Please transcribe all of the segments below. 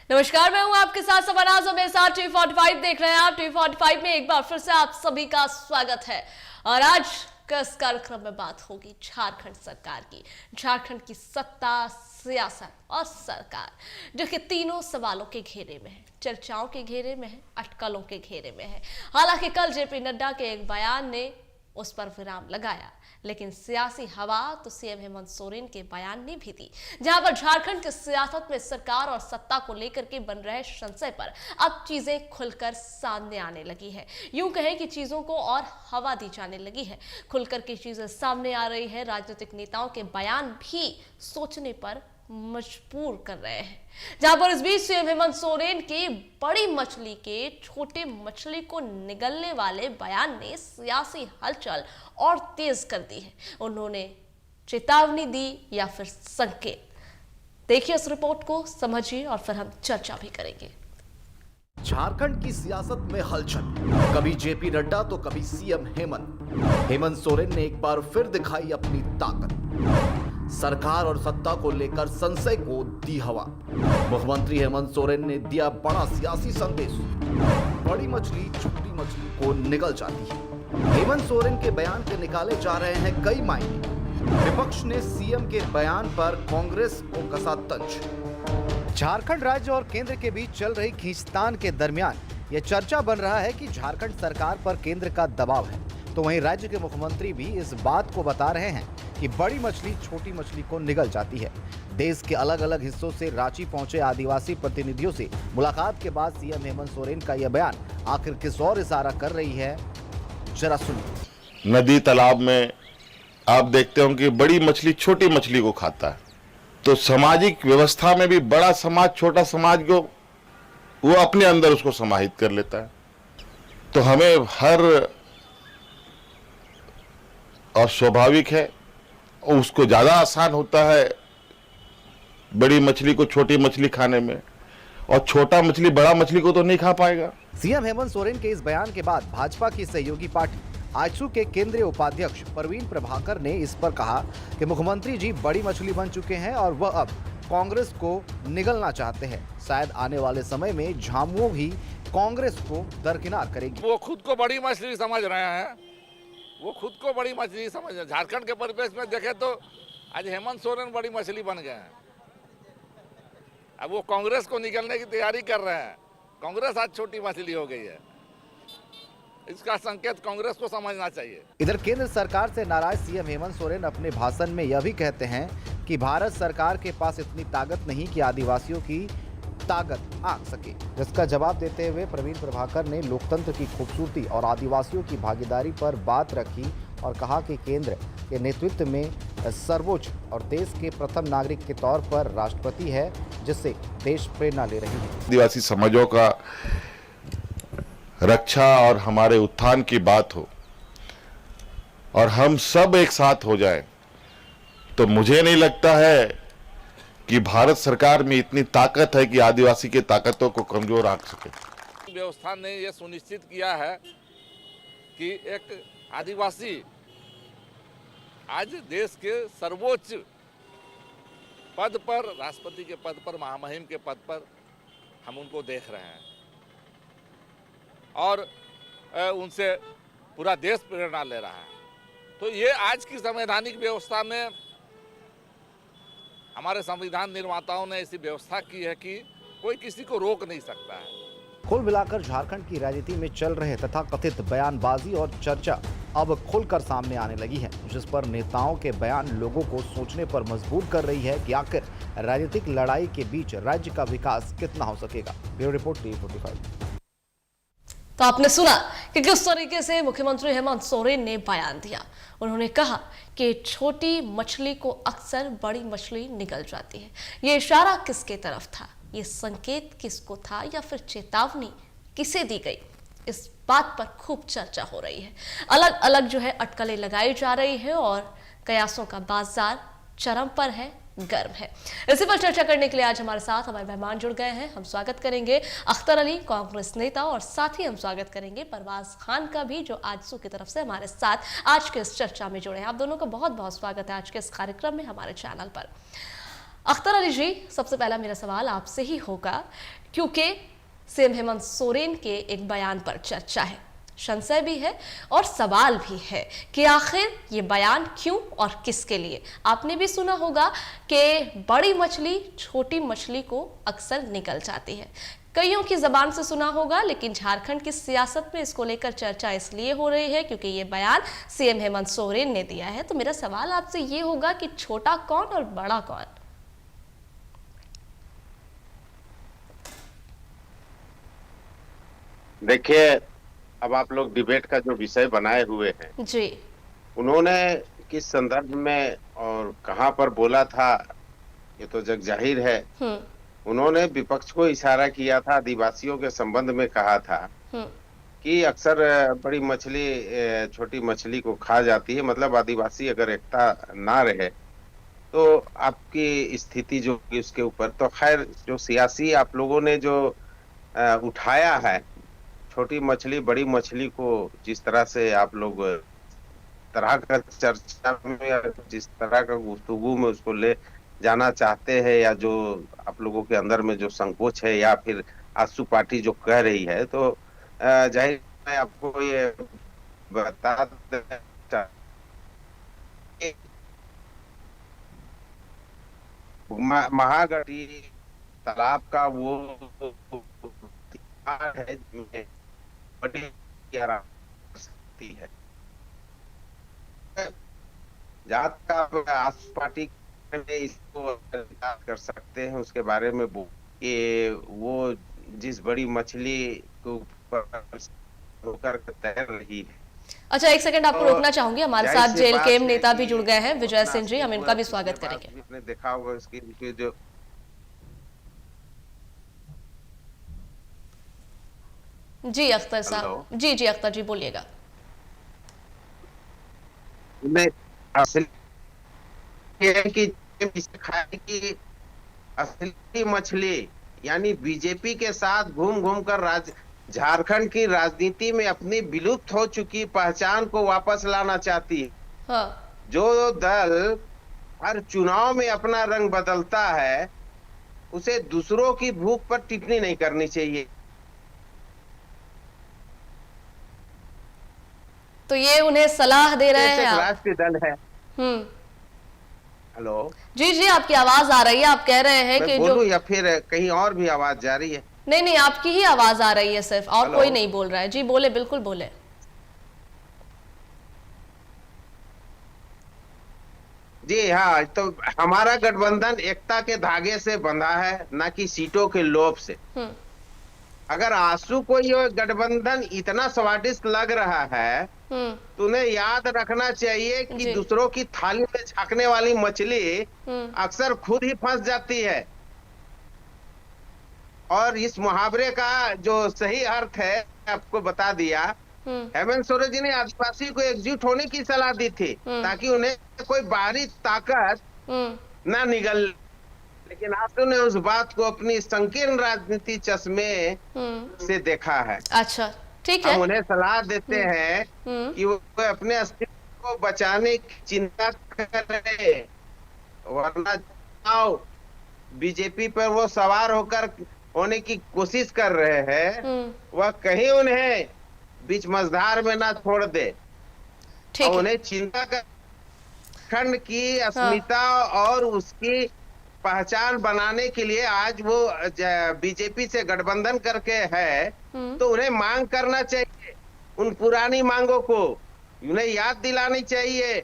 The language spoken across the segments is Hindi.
नमस्कार, मैं हूं आपके साथ सबनाज और मेरे साथ T45 देख रहे हैं आप। T45 में एक बार फिर से आप सभी का स्वागत है। और आज का इस कार्यक्रम में बात होगी झारखंड सरकार की। झारखंड की सत्ता, सियासत और सरकार, जो कि तीनों सवालों के घेरे में है, चर्चाओं के घेरे में है, अटकलों के घेरे में है। हालांकि कल जेपी नड्डा के एक बयान ने उस पर विराम लगाया, लेकिन सियासी हवा तो सीएम हेमंत सोरेन के बयान ने भी दी, जहां पर झारखंड की सियासत में सरकार और सत्ता को लेकर के बन रहे संशय पर अब चीजें खुलकर सामने आने लगी है। यूं कहें कि चीजों को और हवा दी जाने लगी है, खुलकर की चीजें सामने आ रही है। राजनीतिक नेताओं के बयान भी सोचने पर मजबूर कर रहे हैं, जहां पर इस बीच सीएम हेमंत सोरेन की बड़ी मछली के छोटे मछली को निगलने वाले बयान ने सियासी हलचल और तेज कर दी है। उन्होंने चेतावनी दी या फिर संकेत। देखिए इस रिपोर्ट को, समझिए और फिर हम चर्चा भी करेंगे। झारखंड की सियासत में हलचल, कभी जेपी नड्डा तो कभी सीएम हेमंत सोरेन ने एक बार फिर दिखाई अपनी ताकत। सरकार और सत्ता को लेकर संशय को दी हवा। मुख्यमंत्री हेमंत सोरेन ने दिया बड़ा सियासी संदेश, बड़ी मछली छोटी मछली को निगल जाती है। हेमंत सोरेन के बयान के निकाले जा रहे हैं कई मायने। विपक्ष ने सीएम के बयान पर कांग्रेस को कसा तंज। झारखंड राज्य और केंद्र के बीच चल रही खींचतान के दरमियान यह चर्चा बन रहा है कि झारखंड सरकार पर केंद्र का दबाव है, तो वहीं राज्य के मुख्यमंत्री भी इस बात को बता रहे हैं कि बड़ी मछली छोटी मछली को निगल जाती है। देश के अलग अलग हिस्सों से रांची पहुंचे आदिवासी प्रतिनिधियों से मुलाकात के बाद सीएम हेमंत सोरेन का यह बयान आखिर किस ओर इशारा कर रही है, जरा सुनिए। नदी तालाब में आप देखते हो कि बड़ी मछली छोटी मछली को खाता है, तो सामाजिक व्यवस्था में भी बड़ा समाज छोटा समाज को वो अपने अंदर उसको समाहित कर लेता है। तो हमें हर और स्वाभाविक है, उसको ज्यादा आसान होता है बड़ी मछली को छोटी मछली खाने में, और छोटा मछली बड़ा मछली को तो नहीं खा पाएगा। सीएम हेमंत सोरेन के इस बयान के बाद भाजपा की सहयोगी पार्टी आजसू के केंद्रीय उपाध्यक्ष प्रवीण प्रभाकर ने इस पर कहा कि मुख्यमंत्री जी बड़ी मछली बन चुके हैं और वह अब कांग्रेस को निगलना चाहते हैं। शायद आने वाले समय में झामुमो भी कांग्रेस को दरकिनार करेगी। वो खुद को बड़ी मछली समझ रहे हैं, वो खुद को बड़ी मछली समझ रहे। झारखंड के परिवेश में देखे तो आज हेमंत सोरेन बड़ी मछली बन गए हैं। अब वो कांग्रेस को निकलने की तैयारी कर रहे हैं। कांग्रेस आज छोटी मछली हो गई है, इसका संकेत कांग्रेस को समझना चाहिए। इधर केंद्र सरकार से नाराज सीएम हेमंत सोरेन अपने भाषण में यह भी कहते हैं कि भारत सरकार के पास इतनी ताकत नहीं कि आदिवासियों की ताकत आंक सके। जिसका जवाब देते हुए प्रवीण प्रभाकर ने लोकतंत्र की खूबसूरती और आदिवासियों की भागीदारी पर बात रखी और कहा कि केंद्र के नेतृत्व में सर्वोच्च और देश के प्रथम नागरिक के तौर पर राष्ट्रपति है, जिससे देश प्रेरणा ले रही है। आदिवासी समाजों का रक्षा और हमारे उत्थान की बात हो और हम सब एक साथ हो जाएं, तो मुझे नहीं लगता है कि भारत सरकार में इतनी ताकत है कि आदिवासी की ताकतों को कमजोर आंक सके। व्यवस्था ने यह सुनिश्चित किया है कि एक आदिवासी आज देश के सर्वोच्च पद पर, राष्ट्रपति के पद पर, महामहिम के पद पर हम उनको देख रहे हैं और उनसे पूरा देश प्रेरणा ले रहा है। तो ये आज की संवैधानिक व्यवस्था में हमारे संविधान निर्माताओं ने ऐसी व्यवस्था की है कि कोई किसी को रोक नहीं सकता है। कुल मिलाकर झारखंड की राजनीति में चल रहे तथा कथित बयानबाजी और चर्चा अब खुलकर सामने आने लगी है, जिस पर नेताओं के बयान लोगों को सोचने पर मजबूर कर रही है कि आखिर राजनीतिक लड़ाई के बीच राज्य का विकास कितना हो सकेगा। Bureau report T45। तो आपने सुना कि किस तरीके से मुख्यमंत्री हेमंत सोरेन ने बयान दिया। उन्होंने कहा कि छोटी मछली को अक्सर बड़ी मछली निगल जाती है। ये इशारा किसके तरफ था, ये संकेत किसको था या फिर चेतावनी किसे दी गई, इस बात पर खूब चर्चा हो रही है। अलग अलग जो है अटकलें लगाई जा रही है और कयासों का बाजार चरम पर है, गर्म है। इसी पर चर्चा करने के लिए आज हमारे साथ हमारे मेहमान जुड़ गए हैं। हम स्वागत करेंगे अख्तर अली, कांग्रेस नेता, और साथ ही हम स्वागत करेंगे परवाज खान का भी, जो आजसू की तरफ से हमारे साथ आज के इस चर्चा में जुड़े हैं। आप दोनों का बहुत बहुत स्वागत है आज के इस कार्यक्रम में हमारे चैनल पर। अख्तर अली जी, सबसे पहला मेरा सवाल आपसे ही होगा, क्योंकि सीएम हेमंत सोरेन के एक बयान पर चर्चा है, संशय भी है और सवाल भी है कि आखिर ये बयान क्यों और किसके लिए। आपने भी सुना होगा कि बड़ी मछली छोटी मछली को अक्सर निगल जाती है, कईयों की जबान से सुना होगा, लेकिन झारखंड की सियासत में इसको लेकर चर्चा इसलिए हो रही है क्योंकि ये बयान सीएम हेमंत सोरेन ने दिया है। तो मेरा सवाल आपसे ये होगा कि छोटा कौन और बड़ा कौन? देखिए, अब आप लोग डिबेट का जो विषय बनाए हुए हैं जी, उन्होंने किस संदर्भ में और कहां पर बोला था ये तो जग जाहिर है। उन्होंने विपक्ष को इशारा किया था, आदिवासियों के संबंध में कहा था कि अक्सर बड़ी मछली छोटी मछली को खा जाती है, मतलब आदिवासी अगर एकता ना रहे तो आपकी स्थिति जो होगी उसके ऊपर। तो खैर, जो सियासी आप लोगों ने जो उठाया है, छोटी मछली बड़ी मछली को जिस तरह से आप लोग तरह का चर्चा में या जिस तरह का गुफ्तगू में उसको ले जाना चाहते हैं, या जो आप लोगों के अंदर में जो संकोच है या फिर आसू पार्टी जो कह रही है, तो जाहिर मैं आपको ये बता दें, महागढ़ी तालाब का वो है जिसमें बड़ी सकती है जात का आस पार्टी में इसको कर सकते हैं, उसके बारे में कि वो जिस बड़ी मछली को होकर तैर रही है। अच्छा, एक सेकंड आपको रोकना चाहूंगी, हमारे साथ जेल के नेता भी जुड़ गए हैं, विजय सिंह जी, हम इनका भी स्वागत करेंगे। आपने देखा होगा उसकी जो जी अख्तर साहब, जी जी अख्तर जी बोलिएगा। असल ये है कि खाने की असली मछली यानी बीजेपी के साथ घूम घूम कर झारखंड की राजनीति में अपनी विलुप्त हो चुकी पहचान को वापस लाना चाहती है। हाँ। जो दल हर चुनाव में अपना रंग बदलता है उसे दूसरों की भूख पर टिप्पणी नहीं करनी चाहिए। तो ये उन्हें सलाह दे रहे हैं आप? राष्ट्रीय दल है। हेलो जी जी, आपकी आवाज आ रही है, आप कह रहे हैं कि जो या फिर कहीं और भी आवाज जा रही है? नहीं नहीं, आपकी ही आवाज आ रही है सिर्फ, और कोई नहीं बोल रहा है। जी बोले, बिल्कुल बोले। जी हाँ, तो हमारा गठबंधन एकता के धागे से बंधा है, ना कि सीटों के लोभ से। अगर आंसू को ये गठबंधन इतना स्वादिष्ट लग रहा है तो उन्हें याद रखना चाहिए कि दूसरों की थाली में झांकने वाली मछली अक्सर खुद ही फंस जाती है। और इस मुहावरे का जो सही अर्थ है आपको बता दिया। हेमंत सोरेन जी ने आदिवासी को एकजुट होने की सलाह दी थी ताकि उन्हें कोई बाहरी ताकत ना निगल, लेकिन आपने उस बात को अपनी संकीर्ण राजनीति चश्मे से देखा है। अच्छा ठीक है, हम उन्हें सलाह देते हैं कि वो अपने अस्तित्व को बचाने की चिंता करे, वरना बीजेपी पर वो सवार होकर होने की कोशिश कर रहे हैं, वह कहीं उन्हें बीच मझधार में ना छोड़ दे। और उन्हें चिंता कर खंड की अस्मिता और उसकी पहचान बनाने के लिए आज वो बीजेपी से गठबंधन करके है, तो उन्हें मांग करना चाहिए उन पुरानी मांगों को, उन्हें याद दिलानी चाहिए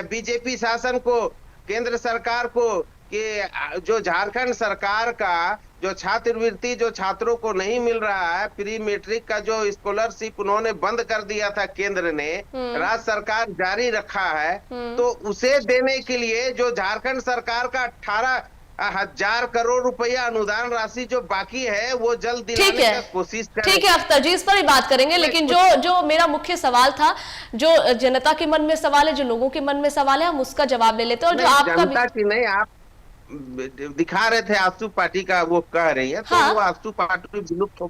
बीजेपी शासन को, केंद्र सरकार को, कि जो झारखंड सरकार का जो छात्रवृत्ति जो छात्रों को नहीं मिल रहा है, प्री मैट्रिक का जो स्कॉलरशिप उन्होंने बंद कर दिया था केंद्र ने, राज्य सरकार जारी रखा है, तो उसे देने के लिए जो झारखंड सरकार का 18,000 करोड़ रुपया अनुदान राशि जो बाकी है वो जल्द दिलाने की कोशिश करें। ठीक है अख्तर जी, इस पर ही बात करेंगे, लेकिन जो मेरा मुख्य सवाल था, जो जनता के मन में सवाल है, जो लोगों के मन में सवाल है, हम उसका जवाब ले लेते हैं। और जो आपका जनता की नहीं, आप दिखा रहे थे आसू पार्टी का वो कह रही है, तो वो आसू पार्टी विलुप्त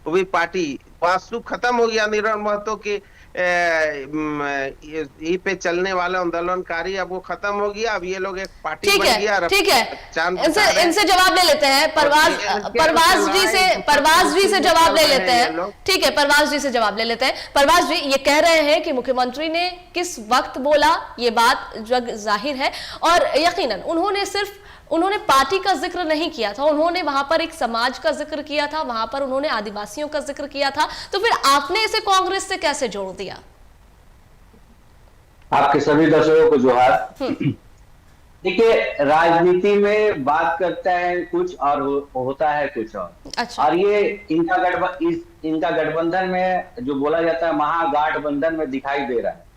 हुई पार्टी, आसू खत्म हो गया। नीरज महतो की ई पे चलने वाला आंदोलनकारी अब वो खत्म हो गया, अब ये लोग एक पार्टी ठीक बन है, गया। ठीक है, इनसे जवाब ले लेते हैं। परवाज जी से जवाब ले लेते हैं। ठीक है, परवाज जी से जवाब ले लेते हैं। परवाज जी, ये कह रहे हैं कि मुख्यमंत्री ने किस वक्त बोला, ये बात जग जाहिर है, और यकीनन उन्होंने पार्टी का जिक्र नहीं किया था, उन्होंने वहां पर एक समाज का जिक्र किया था, वहां पर उन्होंने आदिवासियों का जिक्र किया था, तो फिर आपने इसे कांग्रेस से कैसे जोड़ दिया? आपके सभी दर्शकों को जोहार। देखिए, राजनीति में बात करता है कुछ और होता है कुछ और। अच्छा। और ये इनका गठबंधन में जो बोला जाता है महागठबंधन में दिखाई दे रहा है।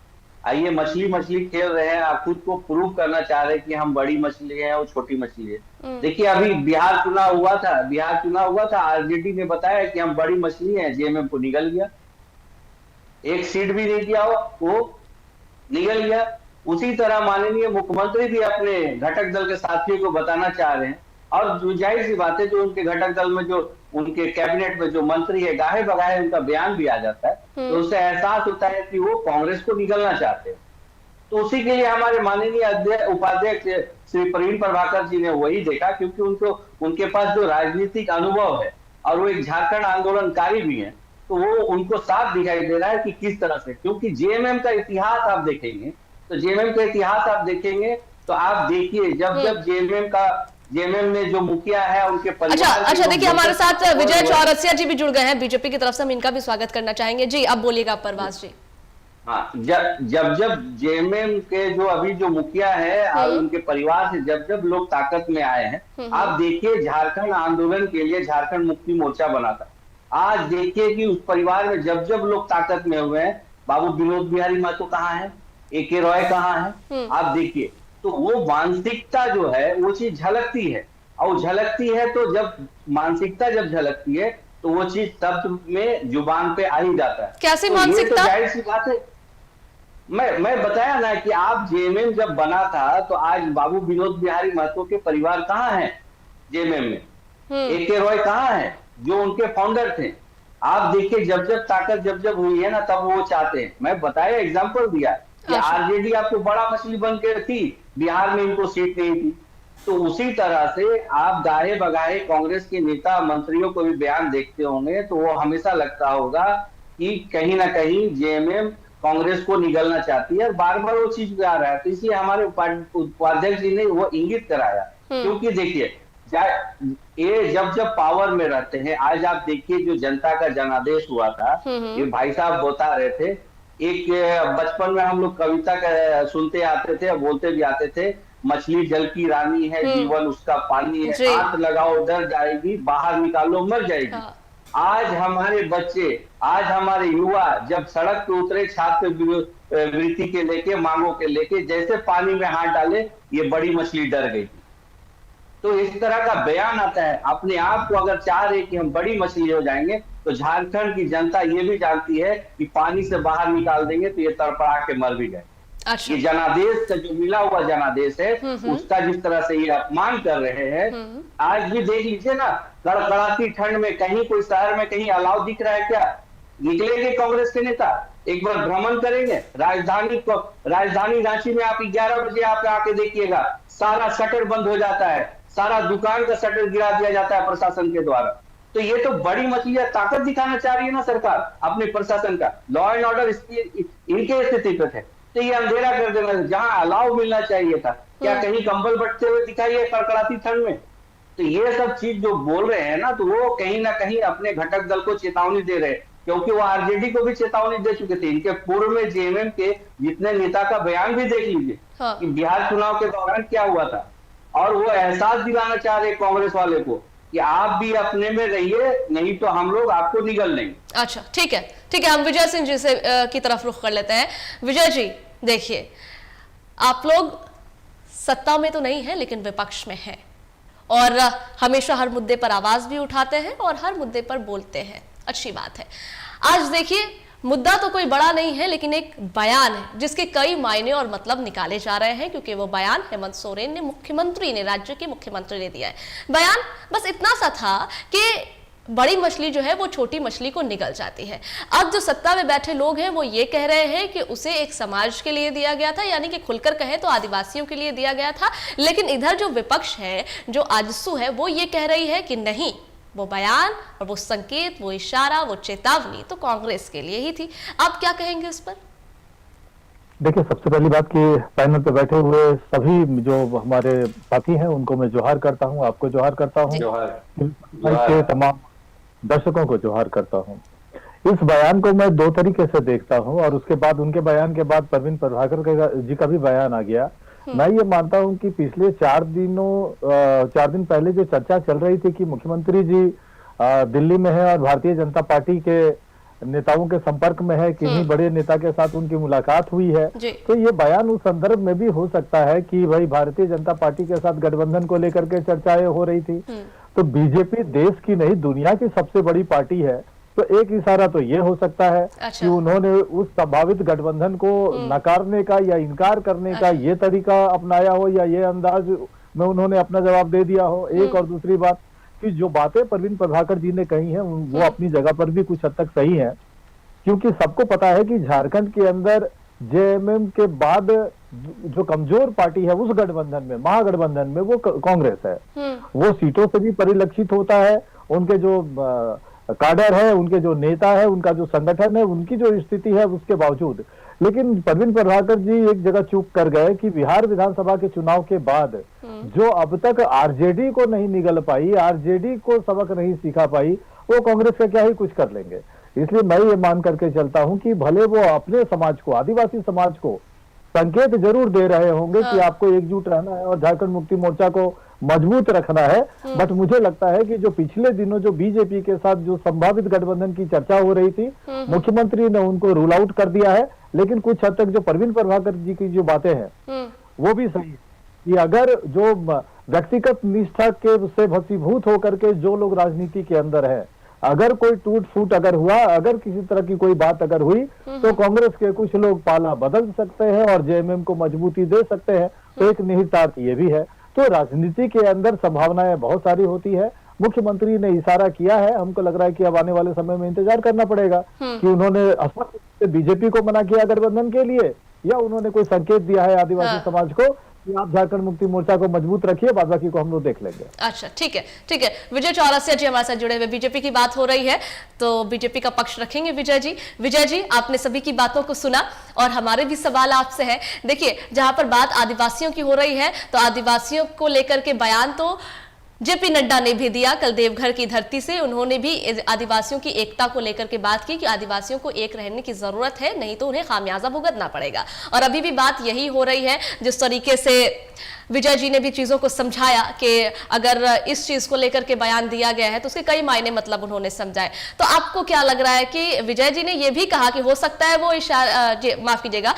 आइए, मछली खेल रहे हैं, आप खुद को प्रूव करना चाह रहे हैं कि हम बड़ी मछली है और छोटी मछली है। देखिए, अभी बिहार चुनाव हुआ था, आरजेडी ने बताया कि हम बड़ी मछली हैं, जेएमएम को निगल गया, एक सीट भी नहीं दिया वो निगल गया। उसी तरह माननीय मुख्यमंत्री भी अपने घटक दल के साथियों को बताना चाह रहे हैं, और जो जाहिर सी बात है, जो उनके घटक दल में जो उनके कैबिनेट में जो मंत्री है, गाहे बगाहे उनका बयान भी आ जाता है, तो उससे एहसास होता है कि वो कांग्रेस को निगलना चाहते हैं। तो उसी के लिए हमारे माननीय उपाध्यक्ष श्री प्रवीण प्रभाकर जी ने वही देखा, क्योंकि उनके पास जो राजनीतिक अनुभव है और वो एक झारखंड आंदोलनकारी भी है, तो वो उनको साफ दिखाई दे रहा है कि किस तरह से, क्योंकि जेएमएम का इतिहास आप देखेंगे तो आप देखिए, जब जेएमएम ने जो मुखिया है उनके परिवार। अच्छा, देखिए, हमारे साथ विजय चौरसिया जी भी जुड़ गए हैं बीजेपी की तरफ से, हम इनका भी स्वागत करना चाहेंगे। जी, अब बोलिएगा परवाज जी। हाँ, जब जेएमएम के अभी जो मुखिया है और उनके परिवार से जब लोग ताकत में आए हैं, आप देखिए, झारखंड आंदोलन के लिए झारखंड मुक्ति मोर्चा बना था। आज देखिए कि उस परिवार में जब लोग ताकत में हुए हैं, बाबू विनोद बिहारी महतो कहाँ है, एके रॉय कहाँ है, आप देखिए। तो वो मानसिकता जो है वो चीज झलकती है, और झलकती है तो जब मानसिकता झलकती है तो वो चीज शब्द में जुबान पे आ ही जाता है। कैसी तो मानसिकता? तो जाहिर सी बात है, मैं बताया ना कि आप जेएमएम जब बना था तो आज बाबू विनोद बिहारी महतो के परिवार कहाँ है जेएमएम में, एके रॉय कहाँ है जो उनके फाउंडर थे। आप देखिए, जब ताकत हुई है ना, तब वो चाहते हैं। मैं बताया, एग्जांपल दिया कि आरजेडी आपको बड़ा मछली बन के थी, बिहार में इनको सीट नहीं थी। तो उसी तरह से आप गाहे बगाहे कांग्रेस के नेता मंत्रियों को भी बयान देखते होंगे, तो वो हमेशा लगता होगा कि कहीं ना कहीं जेएमएम कांग्रेस को निगलना चाहती है, और बार बार वो चीज आ रहा है। तो इसलिए हमारे उपाध्यक्ष जी ने वो इंगित कराया, क्योंकि देखिए, ये जब पावर में रहते हैं, आज आप देखिए जो जनता का जनादेश हुआ था, ये भाई साहब बता रहे थे, एक बचपन में हम लोग कविता सुनते आते थे, बोलते भी आते थे, मछली जल की रानी है, जीवन उसका पानी है, हाथ लगाओ डर जाएगी, बाहर निकालो मर जाएगी। आज हमारे बच्चे, आज हमारे युवा जब सड़क पे उतरे छात्रवृत्ति के लेके, मांगों के लेके, जैसे पानी में हाथ डाले, ये बड़ी मछली डर गई। तो इस तरह का बयान आता है। अपने आप को अगर चाह रहे कि हम बड़ी मछली हो जाएंगे, तो झारखंड की जनता ये भी जानती है कि पानी से बाहर निकाल देंगे तो ये तड़पड़ा के मर भी गए। अच्छा। ये जनादेश का जो मिला हुआ जनादेश है, उसका जिस तरह से ये अपमान कर रहे हैं, आज भी देख लीजिए ना, कड़कड़ाती ठंड में कहीं कोई शहर में कहीं अलाव दिख रहा है क्या? निकलेंगे कांग्रेस के नेता, एक बार भ्रमण करेंगे राजधानी रांची में, आप 11 बजे आप आके देखिएगा, सारा शटर बंद हो जाता है, सारा दुकान का शटर गिरा दिया जाता है प्रशासन के द्वारा। तो ये तो बड़ी मछलियां ताकत दिखाना चाह रही है ना सरकार अपने प्रशासन का, लॉ एंड ऑर्डर इनके स्थिति पे थे, तो ये अंधेरा कर देना, जहां अलाव मिलना चाहिए था, क्या कहीं कंबल बटते हुए दिखाई है कड़कड़ाती ठंड में? तो ये सब चीज जो बोल रहे हैं ना, तो वो कहीं ना कहीं अपने घटक दल को चेतावनी दे रहे हैं, क्योंकि वो आरजेडी को भी चेतावनी दे चुके थे। इनके पूर्व में जेएमएम के जितने नेता का बयान भी देख लीजिए कि बिहार चुनाव के दौरान क्या हुआ था, और वो एहसास दिलाना चाह रहे कांग्रेस वाले को कि आप भी अपने में रहिए, नहीं तो हम लोग आपको निगल लेंगे। अच्छा, ठीक है, हम विजय सिंह जी से की तरफ रुख कर लेते हैं। विजय जी, देखिए, आप लोग सत्ता में तो नहीं है, लेकिन विपक्ष में है, और हमेशा हर मुद्दे पर आवाज भी उठाते हैं और हर मुद्दे पर बोलते हैं, अच्छी बात है। आज देखिए, मुद्दा तो कोई बड़ा नहीं है, लेकिन एक बयान है जिसके कई मायने और मतलब निकाले जा रहे हैं, क्योंकि वो बयान हेमंत सोरेन ने, राज्य के मुख्यमंत्री ने दिया है। बयान बस इतना सा था कि बड़ी मछली जो है वो छोटी मछली को निगल जाती है। अब जो सत्ता में बैठे लोग हैं वो ये कह रहे हैं कि उसे एक समाज के लिए दिया गया था, यानी कि खुलकर कहें तो आदिवासियों के लिए दिया गया था। लेकिन इधर जो विपक्ष है, जो आजसू है, वो ये कह रही है कि नहीं, वो बयान और वो संकेत, वो इशारा, वो चेतावनी तो कांग्रेस के लिए ही थी। आप क्या कहेंगे इस पर? देखिए, सबसे पहली बात कि पैनल पे बैठे हुए सभी जो हमारे साथी हैं उनको मैं जोहार करता हूं, आपको जोहार करता हूं, के तमाम दर्शकों को जोहार करता हूं। इस बयान को मैं दो तरीके से देखता हूं और उसके बाद उनके बयान के बाद परवीन प्रभाकर जी का भी बयान आ गया। मैं ये मानता हूं कि पिछले 4 दिन पहले जो चर्चा चल रही थी कि मुख्यमंत्री जी दिल्ली में है और भारतीय जनता पार्टी के नेताओं के संपर्क में है, किन्हीं बड़े नेता के साथ उनकी मुलाकात हुई है, तो ये बयान उस संदर्भ में भी हो सकता है कि भाई भारतीय जनता पार्टी के साथ गठबंधन को लेकर के चर्चाएं हो रही थी। तो बीजेपी देश की नहीं दुनिया की सबसे बड़ी पार्टी है, तो एक इशारा तो ये हो सकता है कि उन्होंने उस संभावित गठबंधन को नकारने का या इनकार करने का ये तरीका अपनाया हो या ये अंदाज में उन्होंने अपना जवाब दे दिया हो। एक और दूसरी बात कि जो बातें परवीन प्रभाकर जी ने कही हैं वो अपनी जगह पर भी कुछ हद तक सही है, क्योंकि सबको पता है कि झारखंड के अंदर जेएमएम के बाद जो कमजोर पार्टी है उस गठबंधन में, महागठबंधन में, वो कांग्रेस है। वो सीटों से भी परिलक्षित होता है, उनके जो काडर है, उनके जो नेता है, उनका जो संगठन है, उनकी जो स्थिति है उसके बावजूद। लेकिन परवीन प्रभाकर जी एक जगह चूक कर गए कि बिहार विधानसभा के चुनाव के बाद जो अब तक आरजेडी को नहीं निगल पाई, आरजेडी को सबक नहीं सिखा पाई, वो कांग्रेस का क्या ही कुछ कर लेंगे। इसलिए मैं ये मान करके चलता हूं कि भले वो अपने समाज को, आदिवासी समाज को संकेत जरूर दे रहे होंगे कि आपको एकजुट रहना है और झारखंड मुक्ति मोर्चा को मजबूत रखना है, बट मुझे लगता है कि जो पिछले दिनों जो बीजेपी के साथ जो संभावित गठबंधन की चर्चा हो रही थी, मुख्यमंत्री ने उनको रूल आउट कर दिया है। लेकिन कुछ हद तक जो परवीन प्रभाकर जी की जो बातें हैं वो भी सही है कि अगर जो व्यक्तिगत निष्ठा के से भसीभूत होकर के जो लोग राजनीति के अंदर है, अगर कोई टूट फूट अगर हुआ, अगर किसी तरह की कोई बात अगर हुई, तो कांग्रेस के कुछ लोग पाला बदल सकते हैं और जेएमएम को मजबूती दे सकते हैं। तो एक निहितार्थ ये भी है। तो राजनीति के अंदर संभावनाएं बहुत सारी होती है। मुख्यमंत्री ने इशारा किया है, हमको लग रहा है कि अब आने वाले समय में इंतजार करना पड़ेगा कि उन्होंने स्पष्ट रूप से बीजेपी को मना किया गठबंधन के लिए या उन्होंने कोई संकेत दिया है आदिवासी समाज को कि आप झारखंड मुक्ति मोर्चा को मजबूत रखिए, बाकी को हम लोग देख लेंगे। अच्छा, ठीक है, ठीक है। विजय चौरसिया जी हमारे साथ जुड़े हुए, बीजेपी की बात हो रही है तो बीजेपी का पक्ष रखेंगे विजय जी। विजय जी, आपने सभी की बातों को सुना और हमारे भी सवाल आपसे है। देखिए, जहां पर बात आदिवासियों की हो रही है तो आदिवासियों को लेकर के बयान तो जेपी नड्डा ने भी दिया। कल देवघर की धरती से उन्होंने भी आदिवासियों की एकता को लेकर के बात की कि आदिवासियों को एक रहने की जरूरत है, नहीं तो उन्हें खामियाजा भुगतना पड़ेगा। और अभी भी बात यही हो रही है। जिस तरीके से विजय जी ने भी चीजों को समझाया कि अगर इस चीज को लेकर के बयान दिया गया है तो उसके कई मायने मतलब उन्होंने समझाए। तो आपको क्या लग रहा है कि विजय जी ने यह भी कहा कि हो सकता है वो इशारा, माफ कीजिएगा,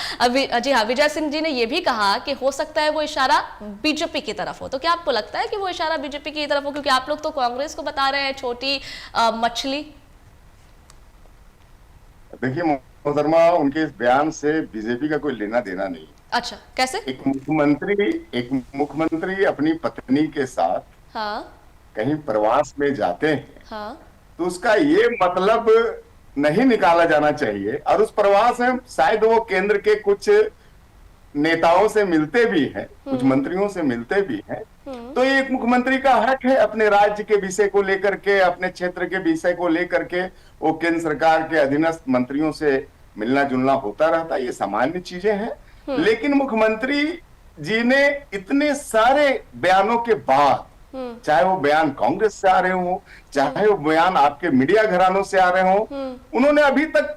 जी हाँ, विजय सिंह जी ने यह भी कहा कि हो सकता है वो इशारा बीजेपी की तरफ हो, तो क्या आपको लगता है कि वो इशारा बीजेपी की तरफ हो? क्योंकि आप लोग तो कांग्रेस को बता रहे हैं छोटी मछली। देखिए मोहतरमा, उनके इस बयान से बीजेपी का कोई लेना देना नहीं। अच्छा, कैसे? एक मुख्यमंत्री अपनी पत्नी के साथ कहीं प्रवास में जाते हैं तो उसका ये मतलब नहीं निकाला जाना चाहिए। और उस प्रवास में शायद वो केंद्र के कुछ नेताओं से मिलते भी हैं, कुछ मंत्रियों से मिलते भी हैं, तो ये एक मुख्यमंत्री का हक है अपने राज्य के विषय को लेकर के, अपने क्षेत्र के विषय को लेकर के वो केंद्र सरकार के अधीनस्थ मंत्रियों से मिलना जुलना होता रहता है, ये सामान्य चीजें हैं। लेकिन मुख्यमंत्री जी ने इतने सारे बयानों के बाद, चाहे वो बयान कांग्रेस से आ रहे हो, चाहे वो बयान आपके मीडिया घरानों से आ रहे हो, उन्होंने अभी तक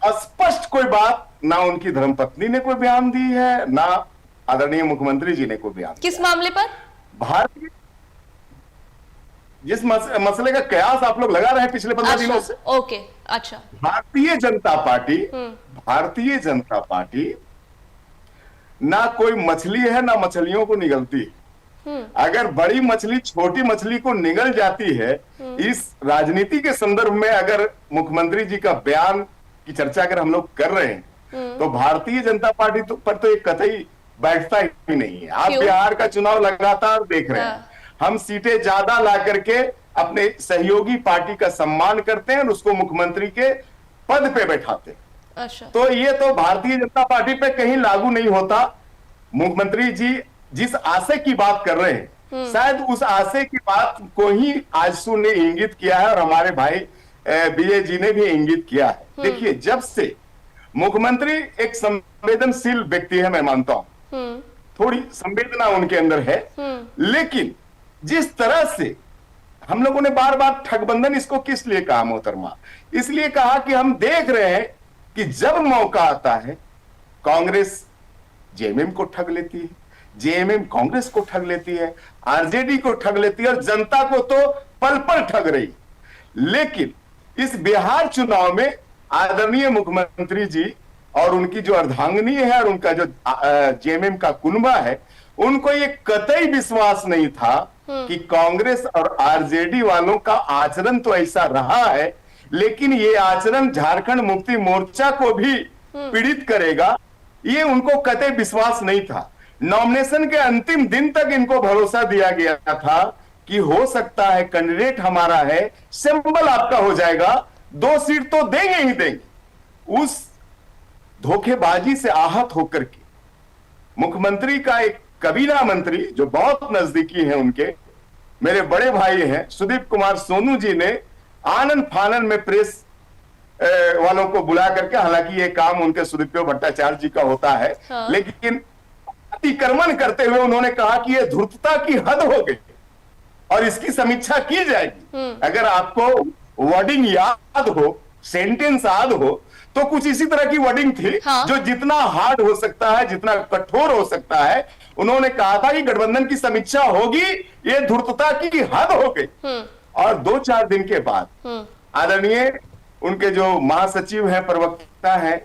स्पष्ट कोई बात, ना उनकी धर्मपत्नी ने कोई बयान दी है, ना आदरणीय मुख्यमंत्री जी ने कोई बयान। किस मामले पर? भारतीय जिस मसले का कयास आप लोग लगा रहे हैं पिछले 15 दिनों से। ओके, अच्छा। भारतीय जनता पार्टी ना कोई मछली है ना मछलियों को निगलती है। अगर बड़ी मछली छोटी मछली को निगल जाती है, इस राजनीति के संदर्भ में अगर मुख्यमंत्री जी का बयान की चर्चा अगर हम लोग कर रहे हैं तो भारतीय जनता पार्टी पर तो एक कतई बैठता ही नहीं है। आप बिहार का चुनाव लगातार देख रहे हैं, हम सीटें ज्यादा ला करके अपने सहयोगी पार्टी का सम्मान करते हैं और उसको मुख्यमंत्री के पद पे बैठाते हैं। अच्छा। तो ये तो भारतीय जनता पार्टी पे कहीं लागू नहीं होता। मुख्यमंत्री जी जिस आशय की बात कर रहे हैं, शायद उस आशय की बात को ही आजसू ने इंगित किया है और हमारे भाई विजय जी ने भी इंगित किया है। देखिए, जब से मुख्यमंत्री एक संवेदनशील व्यक्ति है, मैं मानता हूं थोड़ी संवेदना उनके अंदर है, लेकिन जिस तरह से हम लोगों ने बार बार ठगबंधन इसको किस लिए कहा मोहतरमा, इसलिए कहा कि हम देख रहे हैं कि जब मौका आता है कांग्रेस जेएमएम को ठग लेती है, जेएमएम कांग्रेस को ठग लेती है, आरजेडी को ठग लेती है और जनता को तो पल पल ठग रही। लेकिन इस बिहार चुनाव में आदरणीय मुख्यमंत्री जी और उनकी जो अर्धांगिनी है और उनका जो जेएमएम का कुनबा है, उनको ये कतई विश्वास नहीं था कि कांग्रेस और आरजेडी वालों का आचरण तो ऐसा रहा है, लेकिन ये आचरण झारखंड मुक्ति मोर्चा को भी पीड़ित करेगा, ये उनको कतई विश्वास नहीं था। नॉमिनेशन के अंतिम दिन तक इनको भरोसा दिया गया था कि हो सकता है कैंडिडेट हमारा है, सिंबल आपका हो जाएगा, 2 सीट तो देंगे ही देंगे। उस धोखेबाजी से आहत होकर के मुख्यमंत्री का एक कबीना मंत्री जो बहुत नजदीकी है उनके, मेरे बड़े भाई हैं सुदीप कुमार सोनू जी ने आनंद फानन में प्रेस वालों को बुला करके, हालांकि ये काम उनके सुदीप भट्टाचार्य जी का होता है, लेकिन अतिक्रमण करते हुए उन्होंने कहा कि यह धूर्तता की हद हो गई और इसकी समीक्षा की जाएगी। अगर आपको वर्डिंग याद हो, सेंटेंस याद हो, तो कुछ इसी तरह की वर्डिंग थी, जो जितना हार्ड हो सकता है, जितना कठोर हो सकता है, उन्होंने कहा था कि गठबंधन की समीक्षा होगी, ये धूर्तता की हद हो गई। और 2-4 दिन के बाद आदरणीय उनके जो महासचिव हैं, प्रवक्ता हैं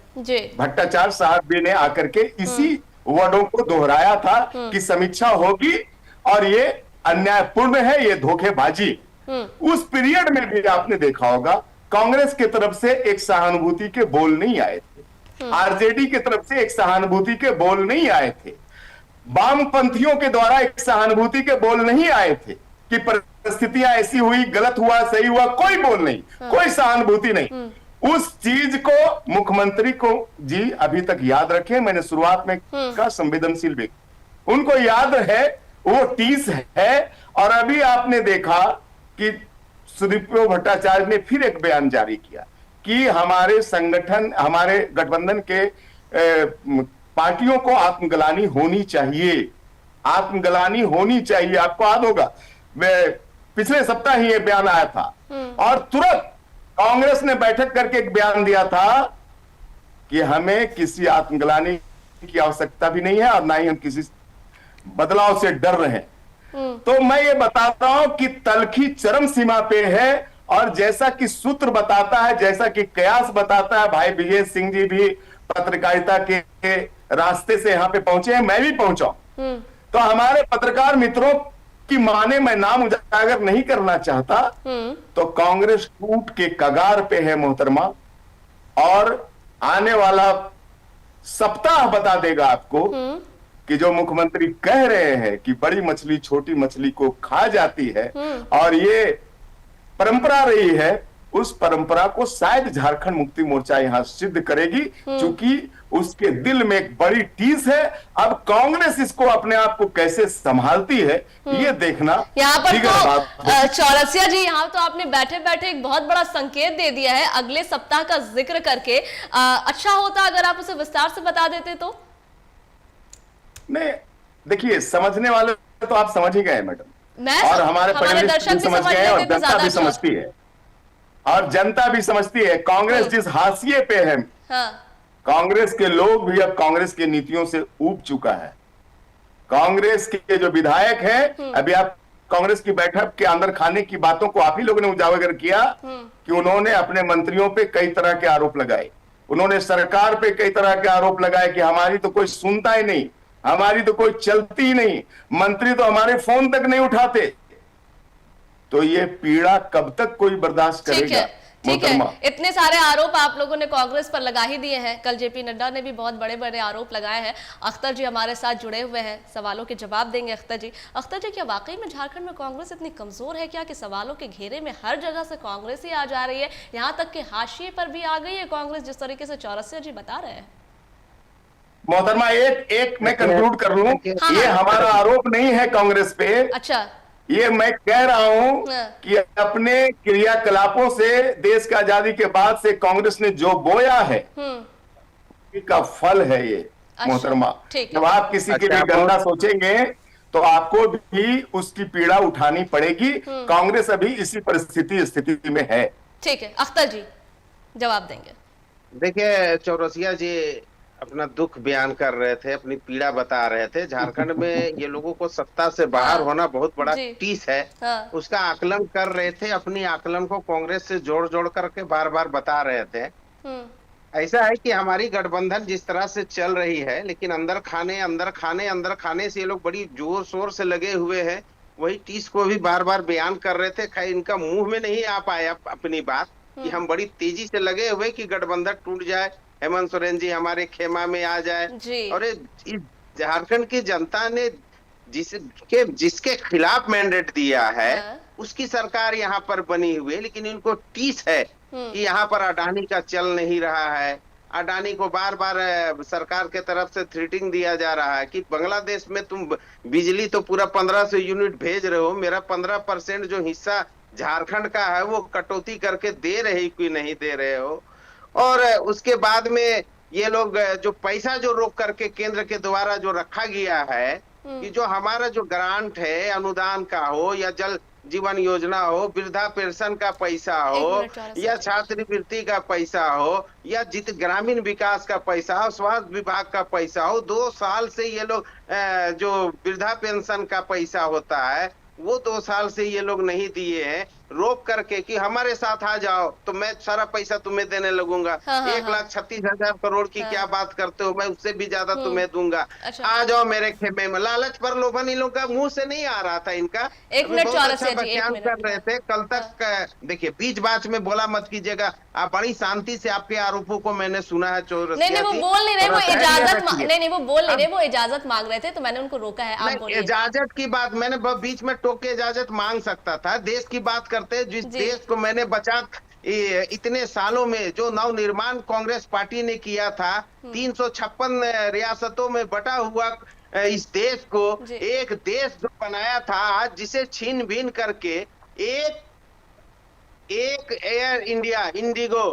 भट्टाचार्य साहब भी ने आकर के इसी वर्डों को दोहराया था कि समीक्षा होगी और ये अन्यायपूर्ण है, ये धोखेबाजी। उस पीरियड में भी आपने देखा होगा कांग्रेस की तरफ से एक सहानुभूति के बोल नहीं आए थे, आरजेडी की तरफ से एक सहानुभूति के बोल नहीं आए थे, वामपंथियों के द्वारा एक सहानुभूति के बोल नहीं आए थे कि परिस्थितियां ऐसी हुई, गलत हुआ, सही हुआ, कोई बोल नहीं, कोई सहानुभूति नहीं। उस चीज को मुख्यमंत्री को जी अभी तक याद रखें, मैंने शुरुआत में कहा संवेदनशील व्यक्ति, उनको याद है, वो 30 है। और अभी आपने देखा कि सुदीप भट्टाचार्य ने फिर एक बयान जारी किया कि हमारे संगठन, हमारे गठबंधन के पार्टियों को आत्मग्लानि होनी चाहिए, आत्मग्लानि होनी चाहिए। आपको याद होगा पिछले सप्ताह ही ये बयान आया था और तुरंत कांग्रेस ने बैठक करके एक बयान दिया था कि हमें किसी आत्मग्लानि की आवश्यकता भी नहीं है और ना ही हम किसी बदलाव से डर रहे हैं। तो मैं ये बताता हूं कि तलखी चरम सीमा पे है और जैसा कि सूत्र बताता है, जैसा कि कयास बताता है, भाई विजय सिंह जी भी पत्रकारिता के रास्ते से यहां पे पहुंचे हैं, मैं भी पहुंचा। तो हमारे पत्रकार मित्रों की माने मैं नाम उजागर नहीं करना चाहता, तो कांग्रेस टूट के कगार पे है मोहतरमा, और आने वाला सप्ताह बता देगा आपको कि जो मुख्यमंत्री कह रहे हैं कि बड़ी मछली छोटी मछली को खा जाती है और ये परंपरा रही है, उस परंपरा को शायद झारखंड मुक्ति मोर्चा यहां सिद्ध करेगी, क्योंकि उसके दिल में एक बड़ी टीस है। अब कांग्रेस इसको अपने आप को कैसे संभालती है ये देखना। यहाँ पर तो चौरसिया जी, यहाँ तो आपने बैठे बैठे एक बहुत बड़ा संकेत दे दिया है अगले सप्ताह का जिक्र करके। अच्छा होता अगर आप उसे विस्तार से बता देते तो। नहीं, देखिए, समझने वाले तो आप समझ ही गए मैडम, और हमारे दर्शक भी समझ गए और जनता भी समझती है, और जनता भी समझती है कांग्रेस जिस हाशिए पे है। कांग्रेस के लोग भी अब कांग्रेस की नीतियों से ऊब चुका है। कांग्रेस के जो विधायक हैं, अभी आप कांग्रेस की बैठक के अंदर खाने की बातों को आप ही लोगों ने उजागर किया कि उन्होंने अपने मंत्रियों पे कई तरह के आरोप लगाए, उन्होंने सरकार पे कई तरह के आरोप लगाए कि हमारी तो कोई सुनता ही नहीं, हमारी तो कोई चलती ही नहीं, मंत्री तो हमारे फोन तक नहीं उठाते। तो ये पीड़ा कब तक कोई बर्दाश्त करेगा? ठीक है, इतने सारे आरोप आप लोगों ने कांग्रेस पर लगा ही दिए हैं। कल जेपी नड्डा ने भी बहुत बड़े बड़े आरोप लगाए हैं। अख्तर जी हमारे साथ जुड़े हुए हैं, सवालों के जवाब देंगे। अख्तर जी, क्या वाकई में झारखंड में कांग्रेस इतनी कमजोर है क्या कि सवालों के घेरे में हर जगह से कांग्रेस ही आ जा रही है, यहाँ तक कि हाशिए पर भी आ गई है कांग्रेस, जिस तरीके से चौरसिया जी बता रहे हैं? मोहतरमा, एक मैं कंक्लूड कर लूं। ये हमारा आरोप नहीं है कांग्रेस पे। अच्छा, ये मैं कह रहा हूं कि अपने क्रियाकलापों से देश की आजादी के बाद से कांग्रेस ने जो बोया है का फल है ये। अच्छा, मोहतरमा, जब आप किसी के लिए अच्छा, गंदा सोचेंगे तो आपको भी उसकी पीड़ा उठानी पड़ेगी। कांग्रेस अभी इसी स्थिति में है। ठीक है, अख्तर जी जवाब देंगे। देखिए, चौरसिया जी अपना दुख बयान कर रहे थे, अपनी पीड़ा बता रहे थे। झारखंड में ये लोगों को सत्ता से बाहर होना बहुत बड़ा टीस है, उसका आकलन कर रहे थे। अपनी आकलन को कांग्रेस से जोड़ जोड़ करके बार बार बता रहे थे। ऐसा है कि हमारी गठबंधन जिस तरह से चल रही है, लेकिन अंदर खाने से ये लोग बड़ी जोर शोर से लगे हुए हैं। वही टीस को भी बार बार बयान कर रहे थे। खैर, इनका मुंह में नहीं आ पाया अपनी बात कि हम बड़ी तेजी से लगे हुए कि गठबंधन टूट जाए, हेमंत सोरेन जी हमारे खेमा में आ जाए। और इस झारखंड की जनता ने जिसके खिलाफ मैंडेट दिया है उसकी सरकार यहाँ पर बनी हुई है, लेकिन इनको टीस है कि यहाँ पर अडानी का चल नहीं रहा है। अडानी को बार बार सरकार के तरफ से थ्रेटिंग दिया जा रहा है कि बांग्लादेश में तुम बिजली तो पूरा 1500 यूनिट भेज रहे हो, मेरा 15% जो हिस्सा झारखंड का है वो कटौती करके दे रहे कि नहीं दे रहे हो। और उसके बाद में ये लोग जो पैसा जो रोक करके केंद्र के द्वारा जो रखा गया है कि जो हमारा जो ग्रांट है, अनुदान का हो या जल जीवन योजना हो, वृद्धा पेंशन का पैसा हो या छात्रवृत्ति का पैसा हो या ग्रामीण विकास का पैसा हो, स्वास्थ्य विभाग का पैसा हो, 2 साल से ये लोग जो वृद्धा पेंशन का पैसा होता है वो 2 साल से ये लोग नहीं दिए हैं। रोक करके कि हमारे साथ आ जाओ तो मैं सारा पैसा तुम्हें देने लगूंगा। 1,36,000 करोड़ की क्या बात करते हो, मैं उससे भी ज्यादा तुम्हें दूंगा। अच्छा। आ जाओ मेरे खेमे में। लालच पर लोभन इन लोग का मुंह से नहीं आ रहा था इनका। एक मिनट अच्छा बयान कर रहे थे कल तक। देखिए, बीच बात में बोला मत कीजिएगा। आप बड़ी शांति से आपके आरोपों को मैंने सुना है। चौरसिया नहीं, वो बोल नहीं रहे, वो इजाजत नहीं, वो बोल नहीं रहे, वो इजाजत मांग रहे थे तो मैंने उनको रोका है। आप बोलिए। इजाजत की बात मैंने बीच में टोक के इजाजत मांग सकता था। देश की बात करते, जिस देश को मैंने बचा इतने सालों में जो नवनिर्माण कांग्रेस पार्टी ने किया था, 356 रियासतों में बटा हुआ इस देश को एक देश जो बनाया था आज, जिसे छीन बीन करके एक एयर इंडिया, इंडिगो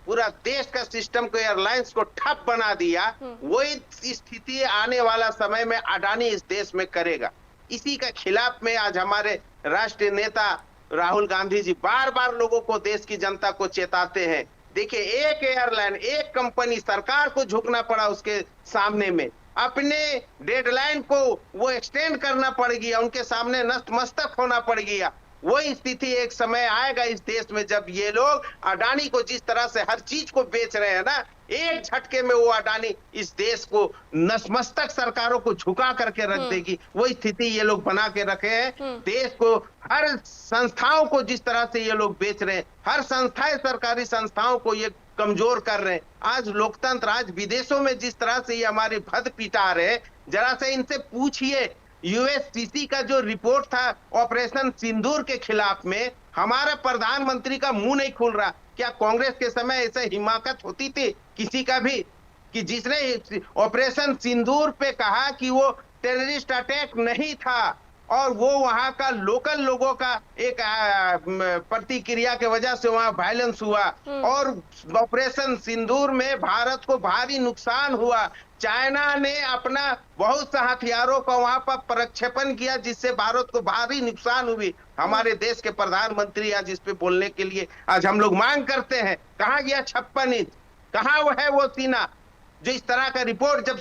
पूरा देश का सिस्टम को, एयरलाइंस को ठप बना दिया। वही स्थिति आने वाला समय में अडानी इस देश में करेगा। इसी का खिलाफ में आज हमारे राष्ट्रीय नेता राहुल गांधी जी बार बार लोगों को, देश की जनता को चेताते हैं। देखिए, एक एयरलाइन, एक कंपनी, सरकार को झुकना पड़ा उसके सामने में। अपने डेडलाइन को वो एक्सटेंड करना पड़ गया, उनके सामने नतमस्तक होना पड़ गया। वही स्थिति एक समय आएगा इस देश में जब ये लोग अडानी को जिस तरह से हर चीज को बेच रहे हैं ना, एक झटके में वो अडानी इस देश को नतमस्तक सरकारों को झुका करके रख देगी। वही स्थिति ये लोग बना के रखे हैं। देश को, हर संस्थाओं को जिस तरह से ये लोग बेच रहे हैं, हर संस्थाएं, सरकारी संस्थाओं को ये कमजोर कर रहे हैं। आज लोकतंत्र, आज विदेशों में जिस तरह से ये हमारी भद पिटा रहे, जरा से इनसे पूछिए। यूएससीसी का जो रिपोर्ट था ऑपरेशन सिंदूर के खिलाफ में, हमारा प्रधानमंत्री का मुंह नहीं खुल रहा। क्या कांग्रेस के समय ऐसे हिमाकत होती थी किसी का भी कि जिसने ऑपरेशन सिंदूर पे कहा कि वो टेररिस्ट अटैक नहीं था और वो वहां का लोकल लोगों का एक प्रतिक्रिया के वजह से वहां वायलेंस हुआ और ऑपरेशन सिंदूर में भारत को भारी नुकसान हुआ। चाइना ने अपना बहुत सा हथियारों का वहां पर प्रक्षेपण किया जिससे भारत को भारी नुकसान हुई। हमारे देश के प्रधानमंत्री आज इस पे बोलने के लिए आज हम लोग मांग करते हैं, कहाँ गया 56 इंच, कहाँ वो है वो सीना जो इस तरह का रिपोर्ट जब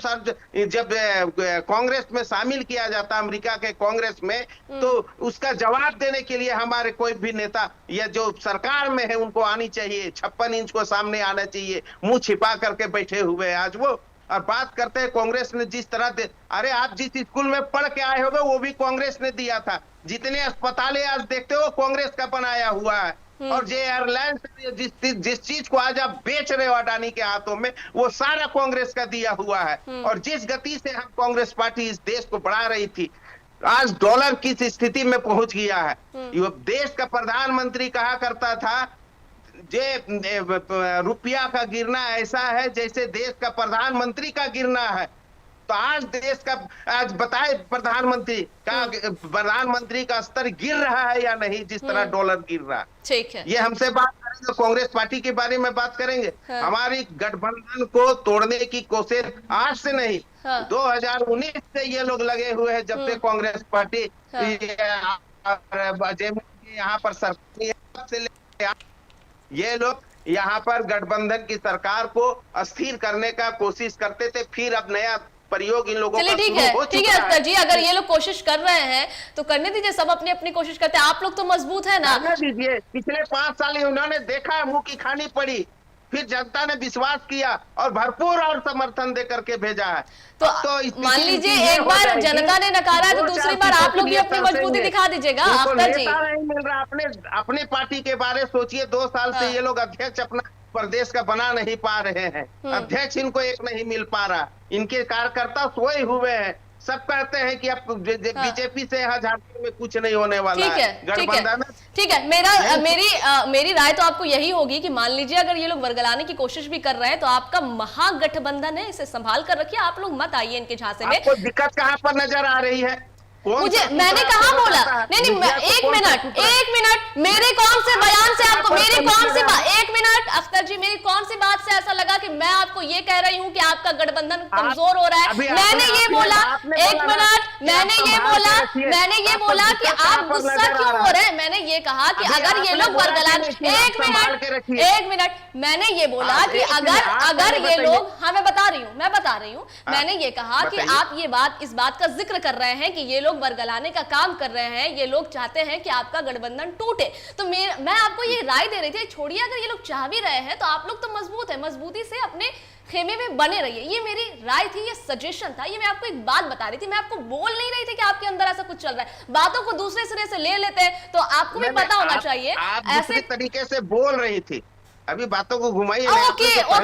कांग्रेस में शामिल किया जाता, अमेरिका के कांग्रेस में, तो उसका जवाब देने के लिए हमारे कोई भी नेता या जो सरकार में है उनको आनी चाहिए। 56 इंच को सामने आना चाहिए। मुंह छिपा करके बैठे हुए आज वो। और बात करते हैं कांग्रेस ने जिस तरह अरे आप जिस स्कूल में पढ़ के आए होगे वो भी कांग्रेस ने दिया था। जितने अस्पतालें आज देखते हो कांग्रेस का बनाया हुआ है। और जे एयरलाइंस जिस चीज को आज आप बेच रहे हो अडानी के हाथों में, वो सारा कांग्रेस का दिया हुआ है। और जिस गति से हम कांग्रेस पार्टी इस देश को बढ़ा रही थी, आज डॉलर किस स्थिति में पहुंच गया है। ये देश का प्रधानमंत्री कहा करता था, जे रुपया का गिरना ऐसा है जैसे देश का प्रधानमंत्री का गिरना है। तो आज देश का, आज बताए प्रधानमंत्री का स्तर गिर रहा है या नहीं, जिस तरह डॉलर गिर रहा है। ठीक है, ये हमसे बात करेंगे, कांग्रेस पार्टी के बारे में बात करेंगे। हाँ। हमारी गठबंधन को तोड़ने की कोशिश आज से नहीं, 2019 से ये लोग लगे हुए हैं, जब से कांग्रेस पार्टी यहाँ पर सरकार, ये लोग यहाँ पर गठबंधन की सरकार को अस्थिर करने का कोशिश करते थे। फिर अब नया प्रयोग इन लोगों का ठीक है अख्तर जी, अगर ये लोग कोशिश कर रहे हैं तो करने दीजिए, सब अपनी अपनी कोशिश करते हैं। आप लोग तो मजबूत है ना, करने दीजिए। पिछले 5 साल उन्होंने देखा, मुंह की खानी पड़ी, फिर जनता ने विश्वास किया और भरपूर और समर्थन दे करके भेजा है। तो मान लीजिए एक बार जनता ने नकारा है तो दूसरी बार आप लोग भी अपनी मजबूती दिखा दीजिएगा। अख्तर जी, नहीं मिल रहा, अपने पार्टी के बारे सोचिए। 2 साल से ये लोग अध्यक्ष अपना प्रदेश का बना नहीं पा रहे हैं, अध्यक्ष इनको एक नहीं मिल पा रहा, इनके कार्यकर्ता सोए हुए हैं। सब कहते हैं कि अब बीजेपी से यहाँ झारखंड में कुछ नहीं होने वाला है। ठीक है, मेरी राय तो आपको यही होगी कि मान लीजिए अगर ये लोग वर्गलाने की कोशिश भी कर रहे हैं तो आपका महागठबंधन है, इसे संभाल कर रखिए, आप लोग मत आइए इनके झांसे में। आपको दिक्कत कहाँ पर नजर आ रही है? मुझे, मैंने कहा बोला नहीं, एक मिनट, मेरे कौन से बयान से आपको, मेरी कौन सी बात, एक मिनट अख्तर जी, मेरी कौन सी बात से ऐसा लगा कि मैं आपको ये कह रही हूँ कि आपका गठबंधन कमजोर हो रहा है? मैंने ये बोला, एक मिनट, मैंने ये बोला कि आप गुस्सा क्यों हो रहे हैं? मैंने ये कहा कि अगर ये लोग वर्गलाने, एक मिनट, मैंने ये बोला कि अगर ये लोग, हाँ मैं बता रही हूँ, मैंने ये कहा कि आप इस बात का जिक्र कर रहे हैं कि ये लोग वर्गलाने का काम कर रहे हैं, ये लोग चाहते हैं कि आपका गठबंधन टूटे। तो मैं आपको ये राय दे रही थी, छोड़िए अगर ये लोग चाह भी रहे हैं तो आप लोग तो मजबूत है, मजबूती से अपने खेमे में बने रहिए। ये मेरी राय थी, ये सजेशन था, ये मैं आपको एक बात बता रही थी। मैं आपको बोल नहीं रही थी कि आपके अंदर ऐसा कुछ चल रहा है। बातों को दूसरे सिरे से ले लेते हैं तो आपको भी पता होना चाहिए। ऐसे तरीके से बोल रही थी, अभी बातों को घुमाइए। ओके, आप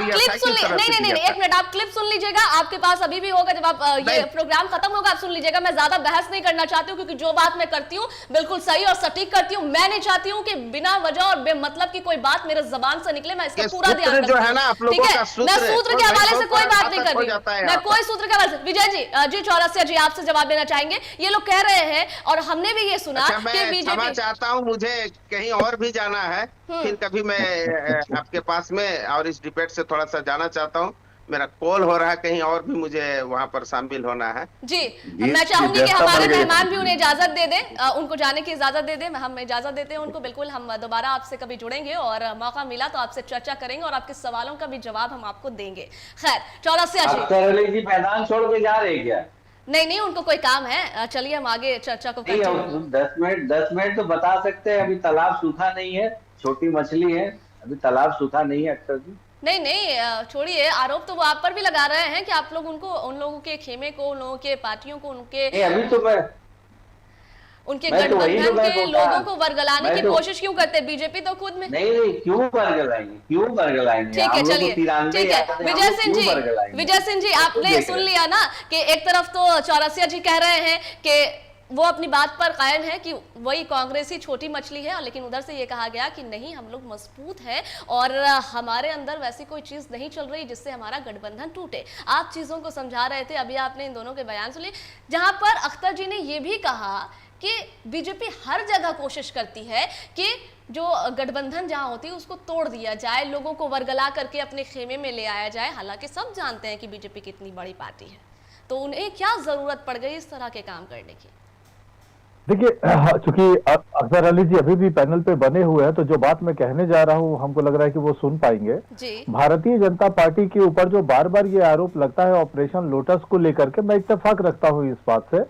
क्लिप सुन लीजिए। नहीं, एक मिनट, आप क्लिप सुन लीजिएगा, आपके पास अभी भी होगा, जब आप ये प्रोग्राम खत्म होगा आप सुन लीजिएगा। मैं ज्यादा बहस नहीं करना चाहती हूँ, क्योंकि जो बात मैं करती हूँ बिल्कुल सही और सटीक करती हूँ। मैं नहीं चाहती हूँ कि बिना वजह और बेमतलब की कोई बात मेरे जबान से निकले। मैं इसका पूरा ध्यान रखती हूँ, ठीक है? मैं सूत्र के हवाले से कोई बात नहीं कर रही, मैं कोई सूत्र के हवाले से। विजय जी चौरसिया जी, आपसे जवाब देना चाहेंगे? ये लोग कह रहे हैं और हमने भी ये सुना कि बीजेपी, चाहता हूँ मुझे कहीं और भी जाना है, फिर कभी मैं आपके पास में और इस डिबेट से थोड़ा सा जाना चाहता हूँ। मेरा कॉल हो रहा है, कहीं और भी मुझे वहां पर शामिल होना है। जी, मैं चाहूंगी कि हमारे मेहमान भी उन्हें इजाजत दे दें, उनको जाने की इजाजत दे दें। हम इजाजत देते हैं उनको, बिल्कुल हम दोबारा आपसे कभी जुड़ेंगे और मौका मिला तो आपसे चर्चा करेंगे और आपके सवालों का भी जवाब हम आपको देंगे। खैर, चौरसिया जी मैदान छोड़ के जा रहे क्या? नहीं, उनको कोई काम है। चलिए हम आगे चर्चा को 10 मिनट तो बता सकते हैं। अभी तालाब सूखा नहीं है, छोटी मछली है, अभी तालाब सूखा नहीं है अख्तर जी। नहीं, छोड़िए, आरोप तो वो आप पर भी लगा रहे हैं कि आप लोग उन लोगों के खेमे को, उन लोगों के पार्टियों को, अभी तो उनके गठबंधन के लोगों को वर्गलाने की कोशिश क्यों करते? बीजेपी तो खुद में नहीं, क्यों वर्गलाएंगे? ठीक है, चलिए, ठीक है। विजय सिंह जी, आपने सुन लिया ना कि एक तरफ तो चौरसिया जी कह रहे हैं कि वो अपनी बात पर कायम है कि वही कांग्रेस ही छोटी मछली है, लेकिन उधर से ये कहा गया कि नहीं, हम लोग मजबूत हैं और हमारे अंदर वैसी कोई चीज नहीं चल रही जिससे हमारा गठबंधन टूटे। आप चीजों को समझा रहे थे, अभी आपने इन दोनों के बयान सुने, जहां पर अख्तर जी ने ये भी कहा कि बीजेपी हर जगह कोशिश करती है कि जो गठबंधन जहां होती है उसको तोड़ दिया जाए, लोगों को वर्गला करके अपने खेमे में ले आया जाए। हालांकि सब जानते हैं कि बीजेपी कितनी बड़ी पार्टी है, तो उन्हें क्या जरूरत पड़ गई इस तरह के काम करने की? देखिए, चूंकि अख्तर अली जी अभी भी पैनल पे बने हुए हैं, तो जो बात मैं कहने जा रहा हूं हमको लग रहा है कि वो सुन पाएंगे। भारतीय जनता पार्टी के ऊपर जो बार बार ये आरोप लगता है ऑपरेशन लोटस को लेकर के, मैं इत्तेफाक रखता हूं इस बात से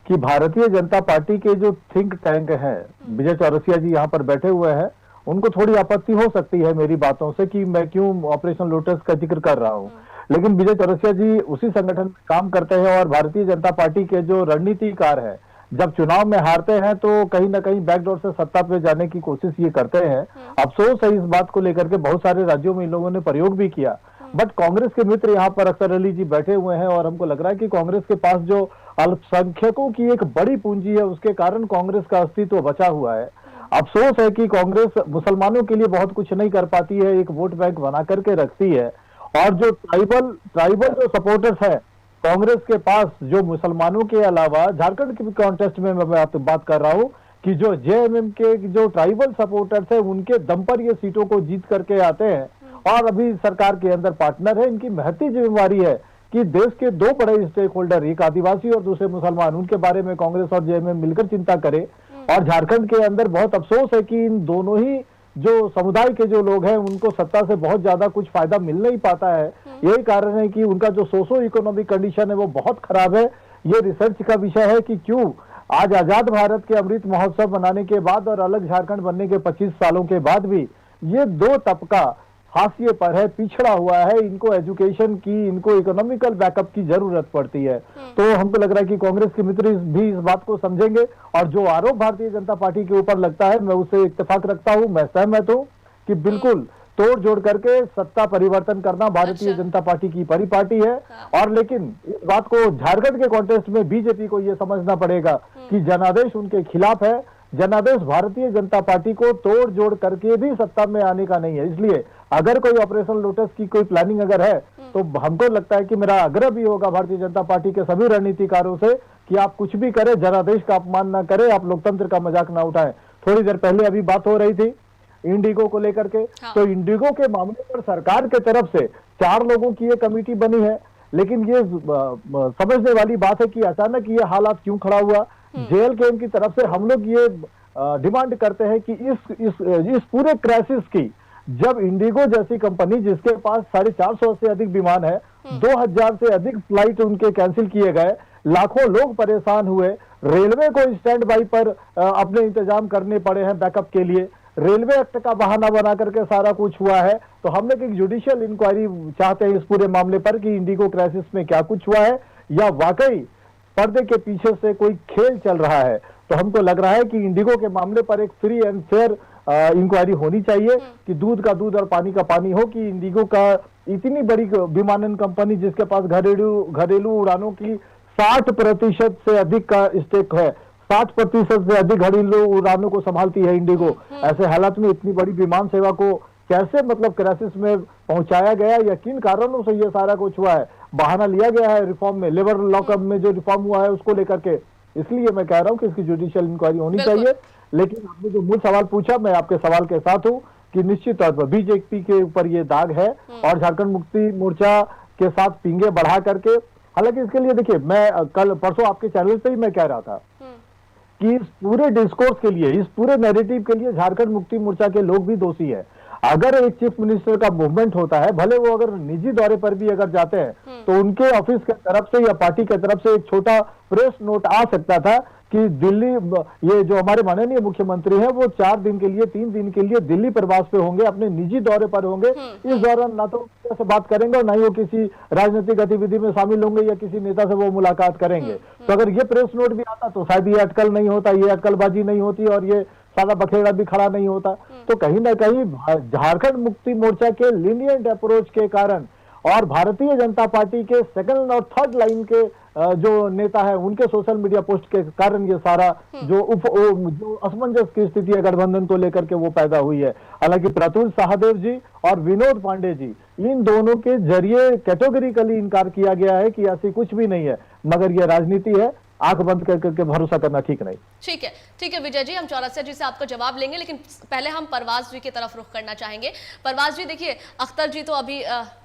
कि भारतीय जनता पार्टी के जो थिंक टैंक है, विजय चौरसिया जी यहाँ पर बैठे हुए हैं, उनको थोड़ी आपत्ति हो सकती है मेरी बातों से कि मैं क्यों ऑपरेशन लोटस का जिक्र कर रहा हूँ। लेकिन विजय चौरसिया जी उसी संगठन में काम करते हैं और भारतीय जनता पार्टी के जो रणनीतिकार है, जब चुनाव में हारते हैं तो कहीं ना कहीं बैकडोर से सत्ता पे जाने की कोशिश ये करते हैं। अफसोस है इस बात को लेकर के, बहुत सारे राज्यों में इन लोगों ने प्रयोग भी किया, बट कांग्रेस के मित्र यहाँ पर अख्तर अली जी बैठे हुए हैं और हमको लग रहा है कि कांग्रेस के पास जो अल्पसंख्यकों की एक बड़ी पूंजी है उसके कारण कांग्रेस का अस्तित्व बचा हुआ है। अफसोस है कि कांग्रेस मुसलमानों के लिए बहुत कुछ नहीं कर पाती है, एक वोट बैंक बना करके रखती है। और जो ट्राइबल जो सपोर्टर्स है कांग्रेस के पास, जो मुसलमानों के अलावा झारखंड के कॉन्टेस्ट में मैं आपसे बात कर रहा हूं कि जो जेएमएम के जो ट्राइबल सपोर्टर्स है उनके दम पर ये सीटों को जीत करके आते हैं और अभी सरकार के अंदर पार्टनर है। इनकी महती जिम्मेवारी है कि देश के दो बड़े स्टेक होल्डर, एक आदिवासी और दूसरे मुसलमान, उनके बारे में कांग्रेस और जेएमएम मिलकर चिंता करे। और झारखंड के अंदर बहुत अफसोस है कि इन दोनों ही जो समुदाय के जो लोग हैं उनको सत्ता से बहुत ज्यादा कुछ फायदा मिल नहीं पाता है। यही कारण है कि उनका जो सोशो इकोनॉमिक कंडीशन है वो बहुत खराब है। ये रिसर्च का विषय है कि क्यों आज आजाद भारत के अमृत महोत्सव मनाने के बाद और अलग झारखंड बनने के 25 सालों के बाद भी ये दो तबका हाशिए पर है, पिछड़ा हुआ है। इनको एजुकेशन की, इनको इकोनॉमिकल बैकअप की जरूरत पड़ती है। तो हमको लग रहा है कि कांग्रेस के मित्र भी इस बात को समझेंगे और जो आरोप भारतीय जनता पार्टी के ऊपर लगता है मैं उससे इत्तेफाक रखता हूं, मैं सहमत हूं कि बिल्कुल तोड़ जोड़ करके सत्ता परिवर्तन करना भारतीय जनता पार्टी की परिपाटी है। और लेकिन इस बात को झारखंड के कॉन्टेस्ट में बीजेपी को यह समझना पड़ेगा कि जनादेश उनके खिलाफ है। जनादेश भारतीय जनता पार्टी को तोड़ जोड़ करके भी सत्ता में आने का नहीं है। इसलिए अगर कोई ऑपरेशन लोटस की कोई प्लानिंग अगर है तो हमको लगता है कि मेरा आग्रह भी होगा भारतीय जनता पार्टी के सभी रणनीतिकारों से कि आप कुछ भी करें, जनादेश का अपमान ना करें, आप लोकतंत्र का मजाक ना उठाएं। थोड़ी देर पहले अभी बात हो रही थी इंडिगो को लेकर के, तो इंडिगो के मामले पर सरकार के तरफ से 4 लोगों की ये कमेटी बनी है, लेकिन ये समझने वाली बात है कि अचानक ये हालात क्यों खड़ा हुआ। जेएलके की तरफ से हम लोग ये डिमांड करते हैं कि इस पूरे क्राइसिस की, जब इंडिगो जैसी कंपनी जिसके पास 450 से अधिक विमान है, 2000 से अधिक फ्लाइट उनके कैंसिल किए गए, लाखों लोग परेशान हुए, रेलवे को स्टैंड बाई पर अपने इंतजाम करने पड़े हैं बैकअप के लिए, रेलवे एक्ट का बहाना बना करके सारा कुछ हुआ है। तो हम लोग एक जुडिशियल इंक्वायरी चाहते हैं इस पूरे मामले पर कि इंडिगो क्राइसिस में क्या कुछ हुआ है या वाकई पर्दे के पीछे से कोई खेल चल रहा है। तो हमको लग रहा है कि इंडिगो के मामले पर एक फ्री एंड फेयर इंक्वायरी होनी चाहिए कि दूध का दूध और पानी का पानी हो, कि इंडिगो का इतनी बड़ी विमानन कंपनी जिसके पास घरेलू उड़ानों की 60% से अधिक का स्टेक है, 60% से अधिक घरेलू उड़ानों को संभालती है इंडिगो। ऐसे हालात में इतनी बड़ी विमान सेवा को कैसे मतलब क्राइसिस में पहुंचाया गया या किन कारणों से ये सारा कुछ हुआ है, बहाना लिया गया है रिफॉर्म में, लेबर लॉकअप में जो रिफॉर्म हुआ है उसको लेकर के। इसलिए मैं कह रहा हूं कि इसकी जुडिशियल इंक्वायरी होनी चाहिए। लेकिन आपने जो मूल सवाल पूछा, मैं आपके सवाल के साथ हूं कि निश्चित तौर पर बीजेपी के ऊपर ये दाग है और झारखंड मुक्ति मोर्चा के साथ पिंगे बढ़ा करके, हालांकि इसके लिए देखिए मैं कल परसों आपके चैनल पे ही मैं कह रहा था कि इस पूरे डिस्कोर्स के लिए, इस पूरे नैरेटिव के लिए झारखंड मुक्ति मोर्चा के लोग भी दोषी है। अगर एक चीफ मिनिस्टर का मूवमेंट होता है, भले वो अगर निजी दौरे पर भी अगर जाते हैं तो उनके ऑफिस के तरफ से या पार्टी के तरफ से एक छोटा प्रेस नोट आ सकता था कि दिल्ली, ये जो हमारे माननीय मुख्यमंत्री हैं वो 4 दिन के लिए 3 दिन के लिए दिल्ली प्रवास पे होंगे, अपने निजी दौरे पर होंगे। इस दौरान ना तो से बात करेंगे और ना ही वो किसी राजनीतिक गतिविधि में शामिल होंगे या किसी नेता से वो मुलाकात करेंगे। तो अगर ये प्रेस नोट भी आता तो शायद ये अटकल नहीं होता, ये अटकलबाजी नहीं होती और ये सारा बखेड़ा भी खड़ा नहीं होता। तो कहीं ना कहीं झारखंड मुक्ति मोर्चा के लीनियंट अप्रोच के कारण और भारतीय जनता पार्टी के सेकंड और थर्ड लाइन के जो नेता है उनके सोशल मीडिया पोस्ट के कारण ये सारा जो असमंजस की स्थिति है गठबंधन को लेकर के वो पैदा हुई है। हालांकि प्रतुल सहदेव जी और विनोद पांडे जी, इन दोनों के जरिए कैटेगोरिकली इनकार किया गया है कि ऐसी कुछ भी नहीं है, मगर यह राजनीति है, आंख बंद करके भरोसा करना ठीक नहीं। ठीक है विजय जी, हम चौरसिया जी से आपका जवाब लेंगे, लेकिन पहले हम परवाज जी की तरफ रुख करना चाहेंगे। परवाज जी देखिए, अख्तर जी तो अभी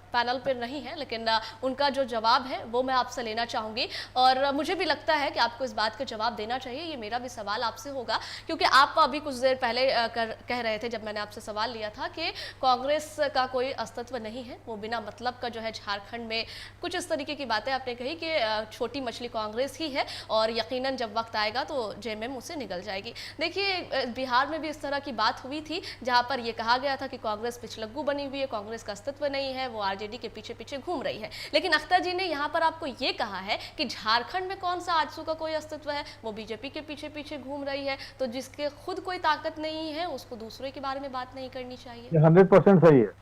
पैनल पर नहीं है, लेकिन उनका जो जवाब है वो मैं आपसे लेना चाहूंगी और मुझे भी लगता है कि आपको इस बात का जवाब देना चाहिए। ये मेरा भी सवाल आपसे होगा क्योंकि आप अभी कुछ देर पहले कह रहे थे जब मैंने आपसे सवाल लिया था कि कांग्रेस का कोई अस्तित्व नहीं है, वो बिना मतलब का जो है झारखंड में कुछ इस तरीके की बातें आपने कही कि छोटी मछली कांग्रेस ही है और यकीनन जब वक्त आएगा तो जेएमएम उससे निकल जाएगी। देखिए बिहार में भी इस तरह की बात हुई थी जहाँ पर यह कहा गया था कि कांग्रेस पिछलग्गू बनी हुई है, कांग्रेस का अस्तित्व नहीं है, वो आरजेडी आरजेडी के पीछे पीछे घूम रही है। लेकिन अख्तर जी ने यहाँ पर आपको ये कहा है कि झारखंड में कौन सा आजसू का कोई अस्तित्व है, वो बीजेपी के पीछे पीछे घूम रही है, तो जिसके खुद कोई ताकत नहीं है उसको दूसरे के बारे में बात नहीं करनी चाहिए। 100% सही है।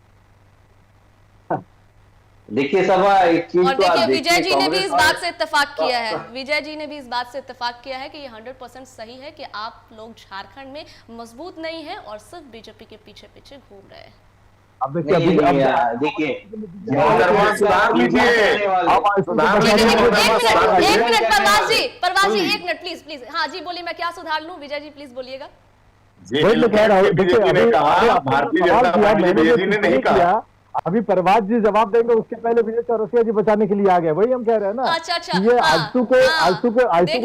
देखिए सभा, एक चीज और तो आप देखिए विजय जी ने भी कांग्रेस इस बात से इत्तेफाक किया है, विजय जी ने भी इस बात से इत्तेफाक किया है कि ये 100% सही है कि आप लोग झारखंड में मजबूत नहीं है और सिर्फ बीजेपी के पीछे पीछे घूम रहे हैं। अब देखिए सुधार लीजिए। एक मिनट परवाज जी एक मिनट प्लीज। हाँ जी बोलिए, मैं क्या सुधार लूं? विजय जी प्लीज बोलिएगा। कह रहा हूँ, भारतीय जनता पार्टी ने नहीं कहा। अभी परवाज जी जवाब देंगे, उसके पहले विजय चौरसिया जी बचाने के लिए आ गए। वही हम कह रहे हैं ना। अच्छा, ये आजसू को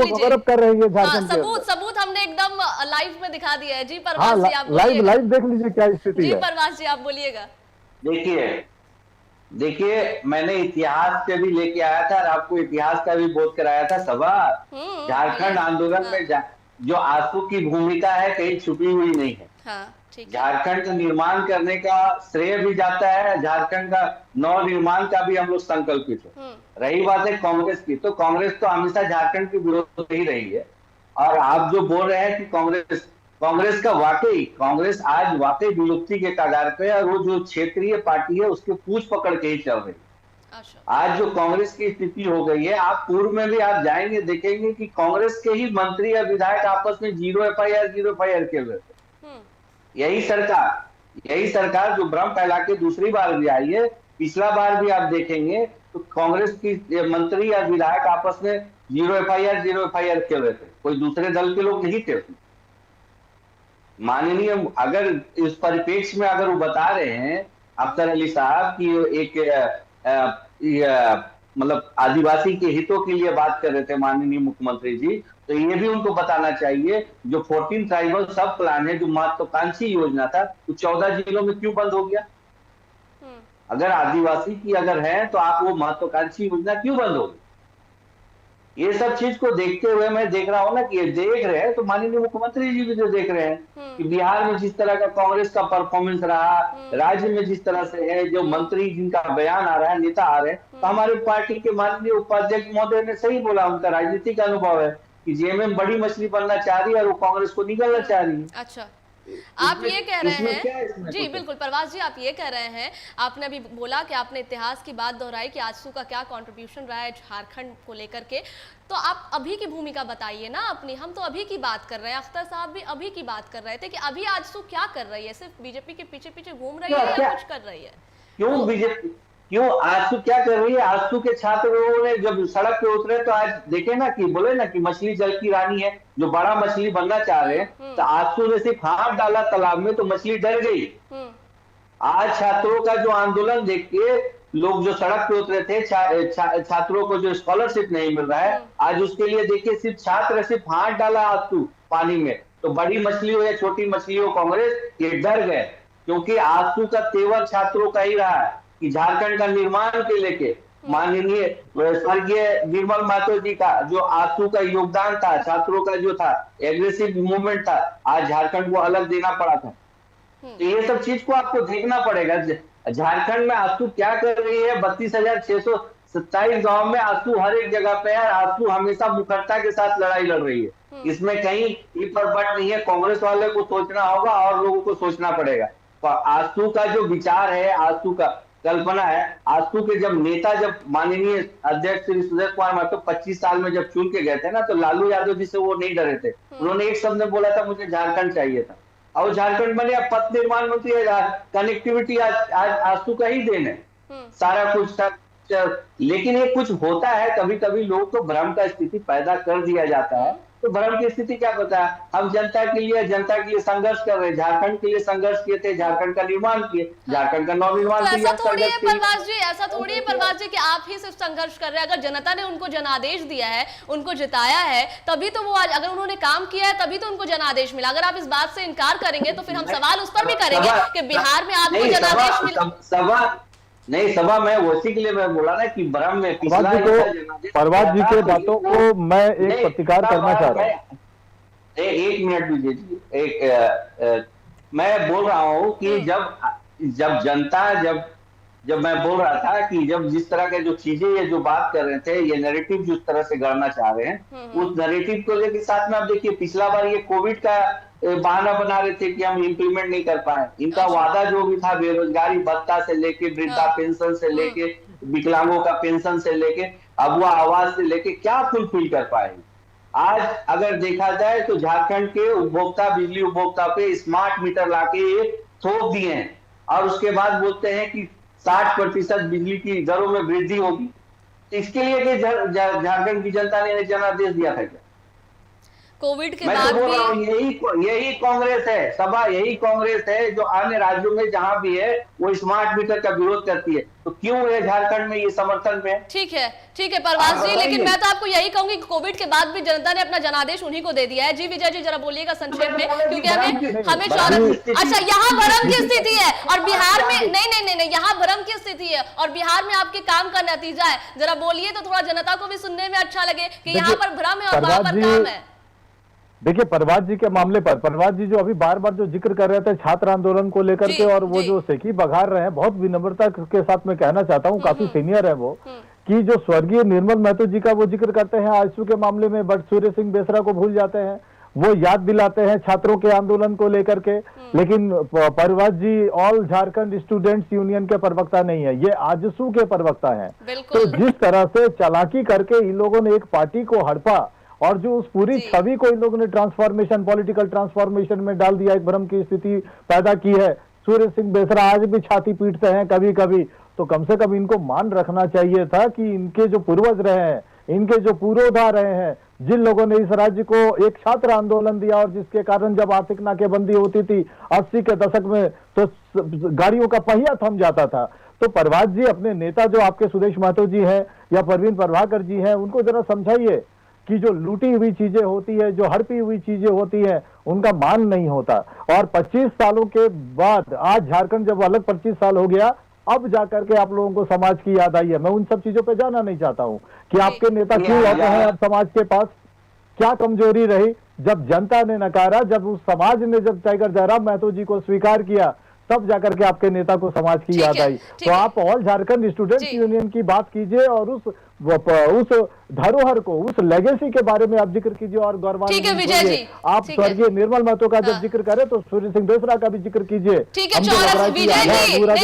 कवर अप कर रही है झारखंड के। सबूत हमने एकदम लाइव में दिखा दिया है। जी परवाज जी आप लाइव देख लीजिए क्या स्थिति है। जी परवाज जी आप बोलिएगा। देखिए मैंने इतिहास से भी लेके आया था और आपको इतिहास का भी बोध कराया था सभा। झारखंड आंदोलन में जो आजसू की भूमिका है कहीं छुपी हुई नहीं है। झारखंड का निर्माण करने का श्रेय भी जाता है, झारखंड का नव निर्माण का भी हम लोग संकल्पित है। रही बात है कांग्रेस की, तो कांग्रेस तो हमेशा झारखंड के विरोध ही रही है। और आप जो बोल रहे हैं कि कांग्रेस का कांग्रेस आज वाकई विलुप्ति के कगार पे है और वो जो क्षेत्रीय पार्टी है उसके पूछ पकड़ के ही चल रही है। आज जो कांग्रेस की स्थिति हो गई है, आप पूर्व में भी आप जाएंगे देखेंगे कि कांग्रेस के ही मंत्री या विधायक आपस में 0 FIR खेल रहे थे। यही सरकार जो भ्रम फैला के दूसरी बार भी आई है, पिछला बार भी आप देखेंगे तो कांग्रेस की मंत्री या विधायक आपस में 0 FIR खेल रहे थे, कोई दूसरे दल के लोग नहीं थे। माननीय अगर इस परिप्रेक्ष्य में अगर वो बता रहे हैं अख्तर अली साहब की एक मतलब आदिवासी के हितों के लिए बात कर रहे थे माननीय मुख्यमंत्री जी, तो ये भी उनको बताना चाहिए जो 14 ट्राइबल सब प्लान है, जो महत्वाकांक्षी योजना था, वो 14 जिलों में क्यों बंद हो गया? अगर आदिवासी की अगर है तो आप वो महत्वाकांक्षी योजना क्यों बंद होगी? ये सब चीज को देखते हुए मैं देख रहा हूँ ना कि ये देख रहे हैं, तो माननीय मुख्यमंत्री जी भी जो देख रहे हैं कि बिहार में जिस तरह का कांग्रेस का परफॉर्मेंस रहा, राज्य में जिस तरह से है, जो मंत्री जिनका बयान आ रहा है, नेता आ रहे हैं, तो हमारे पार्टी के माननीय उपाध्यक्ष महोदय ने सही बोला, उनका राजनीतिक अनुभव है कि जेएमएम बड़ी मछली बनना चाह रही है और वो कांग्रेस को निकलना चाह रही है। अच्छा, आप ये कह रहे हैं जी बिल्कुल परवाज जी, आप ये कह रहे हैं, आपने अभी बोला कि आपने इतिहास की बात दोहराई कि आजसू का क्या कंट्रीब्यूशन रहा है झारखंड को लेकर के, तो आप अभी की भूमिका बताइए ना अपनी। हम तो अभी की बात कर रहे हैं, अख्तर साहब भी अभी की बात कर रहे थे कि अभी आजसू क्या कर रही है, सिर्फ बीजेपी के पीछे पीछे घूम रही है या कुछ कर रही है? क्यों आजसू क्या कर रही है? आजसू के छात्रों ने जब सड़क पे उतरे तो आज देखे ना कि बोले ना कि मछली जल की रानी है, जो बड़ा मछली बनना चाह रहे हैं, तो आजसू ने सिर्फ हाथ डाला तालाब में तो मछली डर गई। आज छात्रों का जो आंदोलन देख के लोग जो सड़क पे उतरे थे, छात्रों को जो स्कॉलरशिप नहीं मिल रहा है, आज उसके लिए देखिए सिर्फ हाथ डाला आजसू पानी में, तो बड़ी मछली हो या छोटी मछली हो, कांग्रेस ये डर गए, क्योंकि आजसू का तेवर छात्रों का ही रहा है कि झारखंड का निर्माण के लेके माननीय स्वर्गीय निर्मल महतो जी का जो आजसू का योगदान था, छात्रों का जो था एग्रेसिव मूवमेंट था, आज झारखंड को अलग देना पड़ा था। तो ये सब चीज को आपको देखना पड़ेगा। झारखंड में आजसू क्या कर रही है? 32,627 गांव में आजसू हर एक जगह पे है, आजसू हमेशा मुखरता के साथ लड़ाई लड़ रही है, इसमें कहीं इफ और बट नहीं है। कांग्रेस वाले को सोचना होगा और लोगों को सोचना पड़ेगा। आजसू का जो विचार है, आजसू का कल्पना है, आजसू के जब नेता, जब माननीय अध्यक्ष श्री सुधीर कुमार महतो 25 साल में जब चुन के गए थे ना, तो लालू यादव जी से वो नहीं डरे थे। उन्होंने एक शब्द में बोला था मुझे झारखंड चाहिए था, और झारखंड बने। अब पथ निर्माण मंत्री है, कनेक्टिविटी आज आजसू का ही देन है, सारा कुछ था। लेकिन ये कुछ होता है, कभी कभी लोग को भ्रम का स्थिति पैदा कर दिया जाता है। तो भ्रम की स्थिति क्या पता है? हम जनता के लिए संघर्ष कर रहे हैं, झारखंड के लिए संघर्ष किए थे, झारखंड का निर्माण किए, झारखंड का नवनिर्माण किया। ऐसा थोड़ी है परवाज जी कि आप ही सिर्फ संघर्ष कर रहे हैं। अगर जनता ने उनको जनादेश दिया है, उनको जिताया है, तभी तो वो आज, अगर उन्होंने काम किया है तभी तो उनको जनादेश मिला। अगर आप इस बात से इनकार करेंगे तो फिर हम सवाल उस पर भी करेंगे कि बिहार में आपको जनादेश मिला नहीं। सभा में उसी के लिए मैं बोला ना कि भ्रम में परवाज जी के बातों को मैं एक प्रतिकार करना चाह रहा हूँ। एक मिनट दीजिए। मैं बोल रहा हूँ कि जब जनता, जब जब मैं बोल रहा था कि जब जिस तरह के जो चीजें ये जो बात कर रहे थे, ये नैरेटिव जिस तरह से गढ़ना चाह रहे हैं, उस नैरेटिव को लेकर साथ में आप देखिए पिछला बार ये कोविड का बहाना बना रहे थे कि हम इम्प्लीमेंट नहीं कर पाए। इनका वादा जो भी था बेरोजगारी भत्ता से लेके वृद्धा पेंशन से लेके विकलांगों का पेंशन से लेके अगवा आवास से लेके क्या फुलफिल कर पाएंगे। आज अगर देखा जाए तो झारखंड के उपभोक्ता बिजली उपभोक्ता पे स्मार्ट मीटर लाके थोप दिए हैं और उसके बाद बोलते हैं कि 60% बिजली की दरों में वृद्धि होगी। इसके लिए कि झारखंड की जनता ने जनादेश दिया था क्या? कोविड के मैं बाद तो बोल रहा हूँ भी यही कांग्रेस है, सभा यही कांग्रेस है जो अन्य राज्यों में जहां भी है वो स्मार्ट मीटर का विरोध करती है, तो क्यों है झारखंड में ये समर्थन में? ठीक है परवाज जी, लेकिन मैं तो आपको यही कहूंगी कि कोविड के बाद भी जनता ने अपना जनादेश उन्हीं को दे दिया है। जी विजय जी जरा बोलिएगा संक्षेप में, क्योंकि हमें अच्छा यहाँ भ्रम की स्थिति है और बिहार में नहीं, यहाँ भ्रम की स्थिति है और बिहार में आपके काम का नतीजा है। जरा बोलिए तो थोड़ा जनता को भी सुनने में अच्छा लगे कि यहाँ पर भ्रम है और वहां पर काम है। देखिए परवाज जी के मामले पर परवाज जी जो अभी बार बार जो जिक्र कर रहे थे छात्र आंदोलन को लेकर के और वो जो सेकी बघार रहे हैं, बहुत विनम्रता के साथ मैं कहना चाहता हूँ, काफी सीनियर है वो, कि जो स्वर्गीय निर्मल महतो जी का वो जिक्र करते हैं आईसीयू के मामले में, बट सूर्य सिंह बेसरा को भूल जाते हैं, वो याद दिलाते हैं छात्रों के आंदोलन को लेकर के। लेकिन परवाज जी ऑल झारखंड स्टूडेंट्स यूनियन के प्रवक्ता नहीं है, ये आजसू के प्रवक्ता है। तो जिस तरह से चालाकी करके इन लोगों ने एक पार्टी को हड़पा और जो उस पूरी छवि को इन लोगों ने ट्रांसफॉर्मेशन, पॉलिटिकल ट्रांसफॉर्मेशन में डाल दिया, एक भ्रम की स्थिति पैदा की है। सूर्य सिंह बेसरा आज भी छाती पीटते हैं कभी कभी, तो कम से कम इनको मान रखना चाहिए था कि इनके जो पूर्वज रहे हैं, इनके जो पूर्वोधा रहे हैं, जिन लोगों ने इस राज्य को एक छात्र आंदोलन दिया और जिसके कारण जब आर्थिक नाकेबंदी होती थी 80 के दशक में तो गाड़ियों का पहिया थम जाता था। तो परवाज जी अपने नेता जो आपके सुदेश महतो जी हैं या परवीन प्रभाकर जी हैं, उनको जरा समझाइए कि जो लूटी हुई चीजें होती है, जो हड़पी हुई चीजें होती है, उनका मान नहीं होता। और 25 सालों के बाद आज झारखंड जब अलग 25 साल हो गया, अब जाकर के आप लोगों को समाज की याद आई है। मैं उन सब चीजों पे जाना नहीं चाहता हूं कि आपके नेता क्यों आते हैं अब समाज के पास, क्या कमजोरी रही जब जनता ने नकारा, जब उस समाज ने जब टाइगर जयराम महतो जी को स्वीकार किया, तब जाकर के आपके नेता को समाज की याद आई। तो आप ऑल झारखंड स्टूडेंट यूनियन की बात कीजिए और उस धरोहर को, उस लेगेसी के बारे में आप जिक्र कीजिए और गौरवान्वित आप स्वर्गीय निर्मल महतो का जब जिक्र करें तो सूर्य सिंह बेसरा का भी जिक्र कीजिए।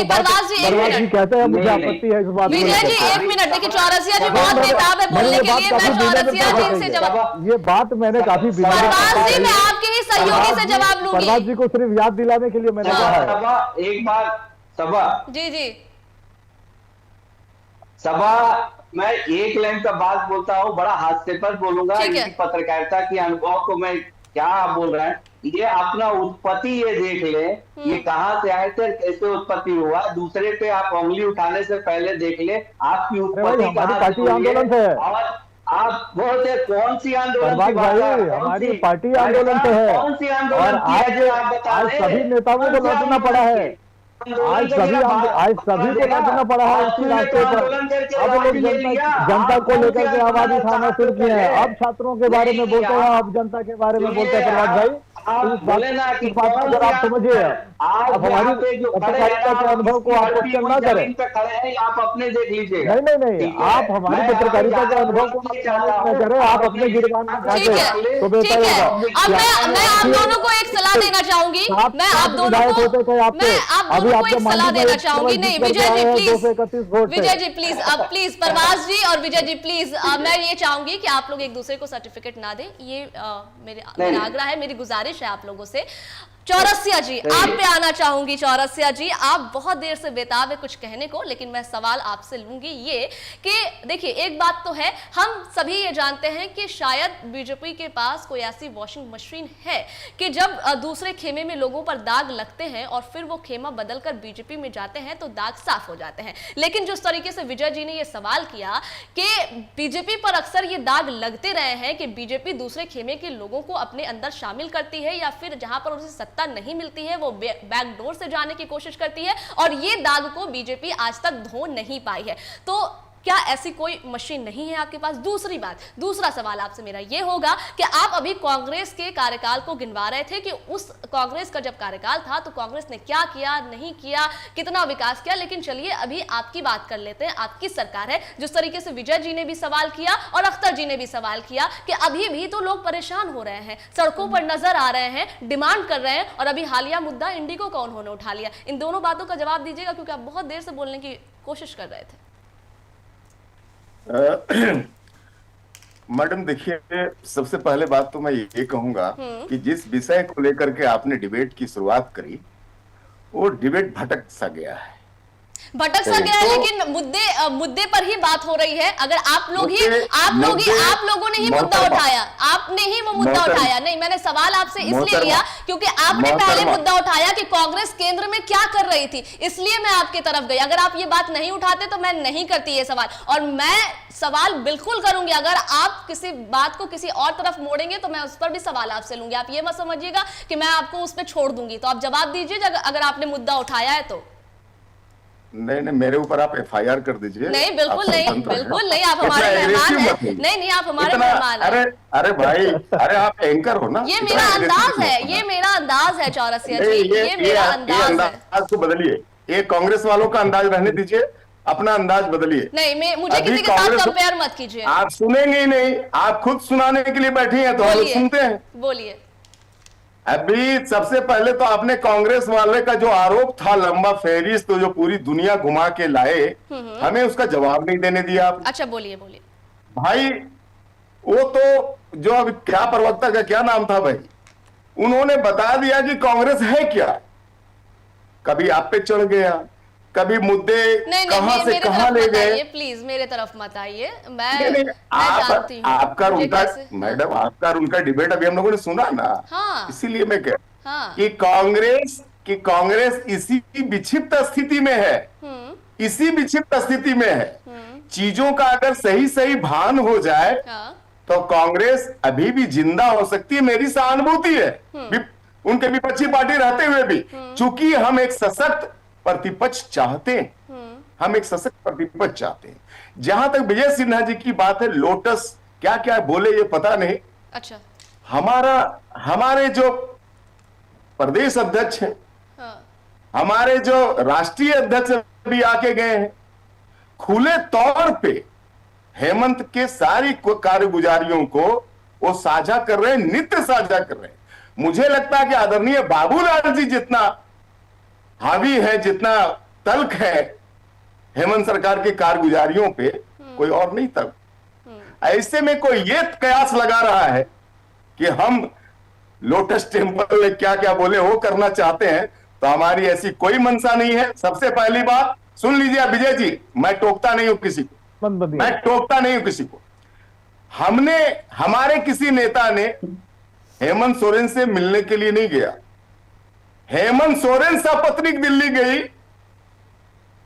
परवाज जी कहते हैं मुझे आपत्ति है इस बात में। एक मिनट, देखिए चौरसिया जी बहुत बेताब है बोलने के लिए, मैं चौरसिया जी से जवाब, ये बात मैंने काफी परवाज जी मैं आपके ही सहयोगी से जवाब लूंगी। परवाज जी को सिर्फ याद दिलाने के लिए मैंने कहा है। एक बार सभा जी सभा मैं एक लाइन का बात बोलता हूँ, बड़ा हास्य पर बोलूंगा, इनकी पत्रकारिता के अनुभव को मैं क्या बोल रहे हैं, ये अपना उत्पत्ति ये देख ले, ये कहाँ से आए थे, कैसे उत्पत्ति हुआ, दूसरे पे आप उंगली उठाने से पहले देख ले आपकी उत्पत्ति कहाँ से हुई है। और आप बोलते कौन सी आंदोलन की बात है, हमारी पार्टी आंदोलन पे है कौन सी आंदोलन और आज सभी नेताओं को लौटना पड़ा है, आज सभी को लौटना पड़ा है इसी रास्ते पर। अब लोग जनता को लेकर के आवाज उठाना शुरू किए हैं, अब छात्रों के बारे में बोलते हैं, अब जनता के बारे में बोलते हैं। प्रभात भाई इस बात को अगर आप समझिए, अब हमारी पत्रकारिता के अनुभव को आप क्वेश्चन ना करें, आप अपने देख लीजिए। नहीं, आप हमारी पत्रकारिता के अनुभव को न करें, आप अपने गिरबान में जाके तो बेहतर होगा। अब मैं आप दोनों को एक सलाह देना चाहूंगी, मैं आप दोनों को एक सलाह देना चाहूंगी। नहीं विजय जी प्लीज, अब प्लीज परवाज जी और विजय जी प्लीज, मैं ये चाहूंगी कि आप लोग एक दूसरे को सर्टिफिकेट ना दें, ये मेरा आग्रह है, मेरी गुजारिश है आप लोगों से। चौरसिया जी आप पे आना चाहूंगी। चौरसिया जी आप बहुत देर से बेताब है कुछ कहने को, लेकिन मैं सवाल आपसे लूंगी ये कि देखिए एक बात तो है, हम सभी ये जानते हैं कि शायद बीजेपी के पास कोई ऐसी वॉशिंग मशीन है कि जब दूसरे खेमे में लोगों पर दाग लगते हैं और फिर वो खेमा बदलकर बीजेपी में जाते हैं तो दाग साफ हो जाते हैं। लेकिन जिस तरीके से विजय जी ने ये सवाल किया कि बीजेपी पर अक्सर ये दाग लगते रहे हैं कि बीजेपी दूसरे खेमे के लोगों को अपने अंदर शामिल करती है या फिर जहां पर उसे सत्ता नहीं मिलती है वो बैकडोर से जाने की कोशिश करती है, और ये दाग को बीजेपी आज तक धो नहीं पाई है। तो क्या ऐसी कोई मशीन नहीं है आपके पास? दूसरी बात, दूसरा सवाल आपसे मेरा ये होगा कि आप अभी कांग्रेस के कार्यकाल को गिनवा रहे थे कि उस कांग्रेस का जब कार्यकाल था तो कांग्रेस ने क्या किया, नहीं किया, कितना विकास किया। लेकिन चलिए अभी आपकी बात कर लेते हैं। आपकी सरकार है, जिस तरीके से विजय जी ने भी सवाल किया और अख्तर जी ने भी सवाल किया कि अभी भी तो लोग परेशान हो रहे हैं, सड़कों पर नजर आ रहे हैं, डिमांड कर रहे हैं, और अभी हालिया मुद्दा इंडिगो का उन्होंने उठा लिया। इन दोनों बातों का जवाब दीजिएगा, क्योंकि आप बहुत देर से बोलने की कोशिश कर रहे थे। मैडम देखिए, सबसे पहले बात तो मैं ये कहूंगा कि जिस विषय को लेकर के आपने डिबेट की शुरुआत करी, वो डिबेट भटक सा गया है। भटक सा गया है, लेकिन मुद्दे पर ही बात हो रही है। अगर आप लोगों ने ही मुद्दा उठाया, आपने ही वो मुद्दा उठाया। नहीं, मैंने सवाल आपसे इसलिए लिया क्योंकि आपने पहले मुद्दा उठाया कि कांग्रेस केंद्र में क्या कर रही थी, इसलिए मैं आपकी तरफ गई। अगर आप ये बात नहीं उठाते तो मैं नहीं करती ये सवाल, और मैं सवाल बिल्कुल करूंगी। अगर आप किसी बात को किसी और तरफ मोड़ेंगे तो मैं उस पर भी सवाल आपसे लूंगी। आप ये मत समझिएगा कि मैं आपको उस पर छोड़ दूंगी। तो आप जवाब दीजिए अगर आपने मुद्दा उठाया है तो। नहीं, मेरे ऊपर आप FIR कर दीजिए। नहीं, बिल्कुल नहीं, बिल्कुल नहीं। आप हमारे मेहमान हैं। नहीं, आप हमारे मेहमान हैं। अरे भाई, अरे आप एंकर हो ना। ये मेरा अंदाज है, ये मेरा अंदाज है चौरसिया जी, ये मेरा अंदाज है। अंदाज को बदलिए, ये कांग्रेस वालों का अंदाज रहने दीजिए, अपना अंदाज बदलिए। नहीं, मुझे किसी के साथ कंपेयर मत कीजिए। आप सुनेंगे ही नहीं, आप खुद सुनाने के लिए बैठी हैं तो हम लोग सुनते हैं। बोलिए। अभी सबसे पहले तो आपने कांग्रेस वाले का जो आरोप था, लंबा फेहरिस्त तो जो पूरी दुनिया घुमा के लाए, हमें उसका जवाब नहीं देने दिया आप। अच्छा, बोलिए भाई। वो तो जो अब क्या प्रवक्ता का क्या नाम था भाई, उन्होंने बता दिया कि कांग्रेस है क्या। कभी आप पे चढ़ गया, कभी मुद्दे कहां से कहां ले गए। प्लीज मेरे तरफ मत आइए। मैं जानती हूं आपका उनका, मैडम आपका उनका डिबेट अभी हम लोगों ने सुना ना। हाँ। इसीलिए मैं कह कि कांग्रेस इसी विक्षिप्त स्थिति में है, इसी विक्षिप्त स्थिति में है। चीजों का अगर सही सही भान हो जाए तो कांग्रेस अभी भी जिंदा हो सकती है। मेरी सहानुभूति है उनके विपक्षी पार्टी रहते हुए भी, चूंकि हम एक सशक्त प्रतिपक्ष चाहते हैं, हम एक सशक्त प्रतिपक्ष चाहते हैं। जहां तक विजय सिन्हा जी की बात है, लोटस क्या क्या बोले ये पता नहीं। अच्छा। हमारे जो प्रदेश अध्यक्ष हैं, हमारे जो राष्ट्रीय अध्यक्ष भी आके गए हैं, खुले तौर पे हेमंत के सारी कारगुजारियों को वो साझा कर रहे हैं, नित्य साझा कर रहे हैं। मुझे लगता है कि आदरणीय बाबूलाल जी जितना हावी है, जितना तल्ख है हेमंत सरकार की कारगुजारियों पे, कोई और नहीं तब। ऐसे में कोई ये कयास लगा रहा है कि हम लोटस टेम्पल में क्या क्या बोले वो करना चाहते हैं, तो हमारी ऐसी कोई मंशा नहीं है। सबसे पहली बात सुन लीजिए विजय जी, मैं टोकता नहीं हूं किसी को, मैं टोकता नहीं हूं किसी को। हमारे किसी नेता ने हेमंत सोरेन से मिलने के लिए नहीं गया। हेमंत सोरेन सपत्नीक दिल्ली गई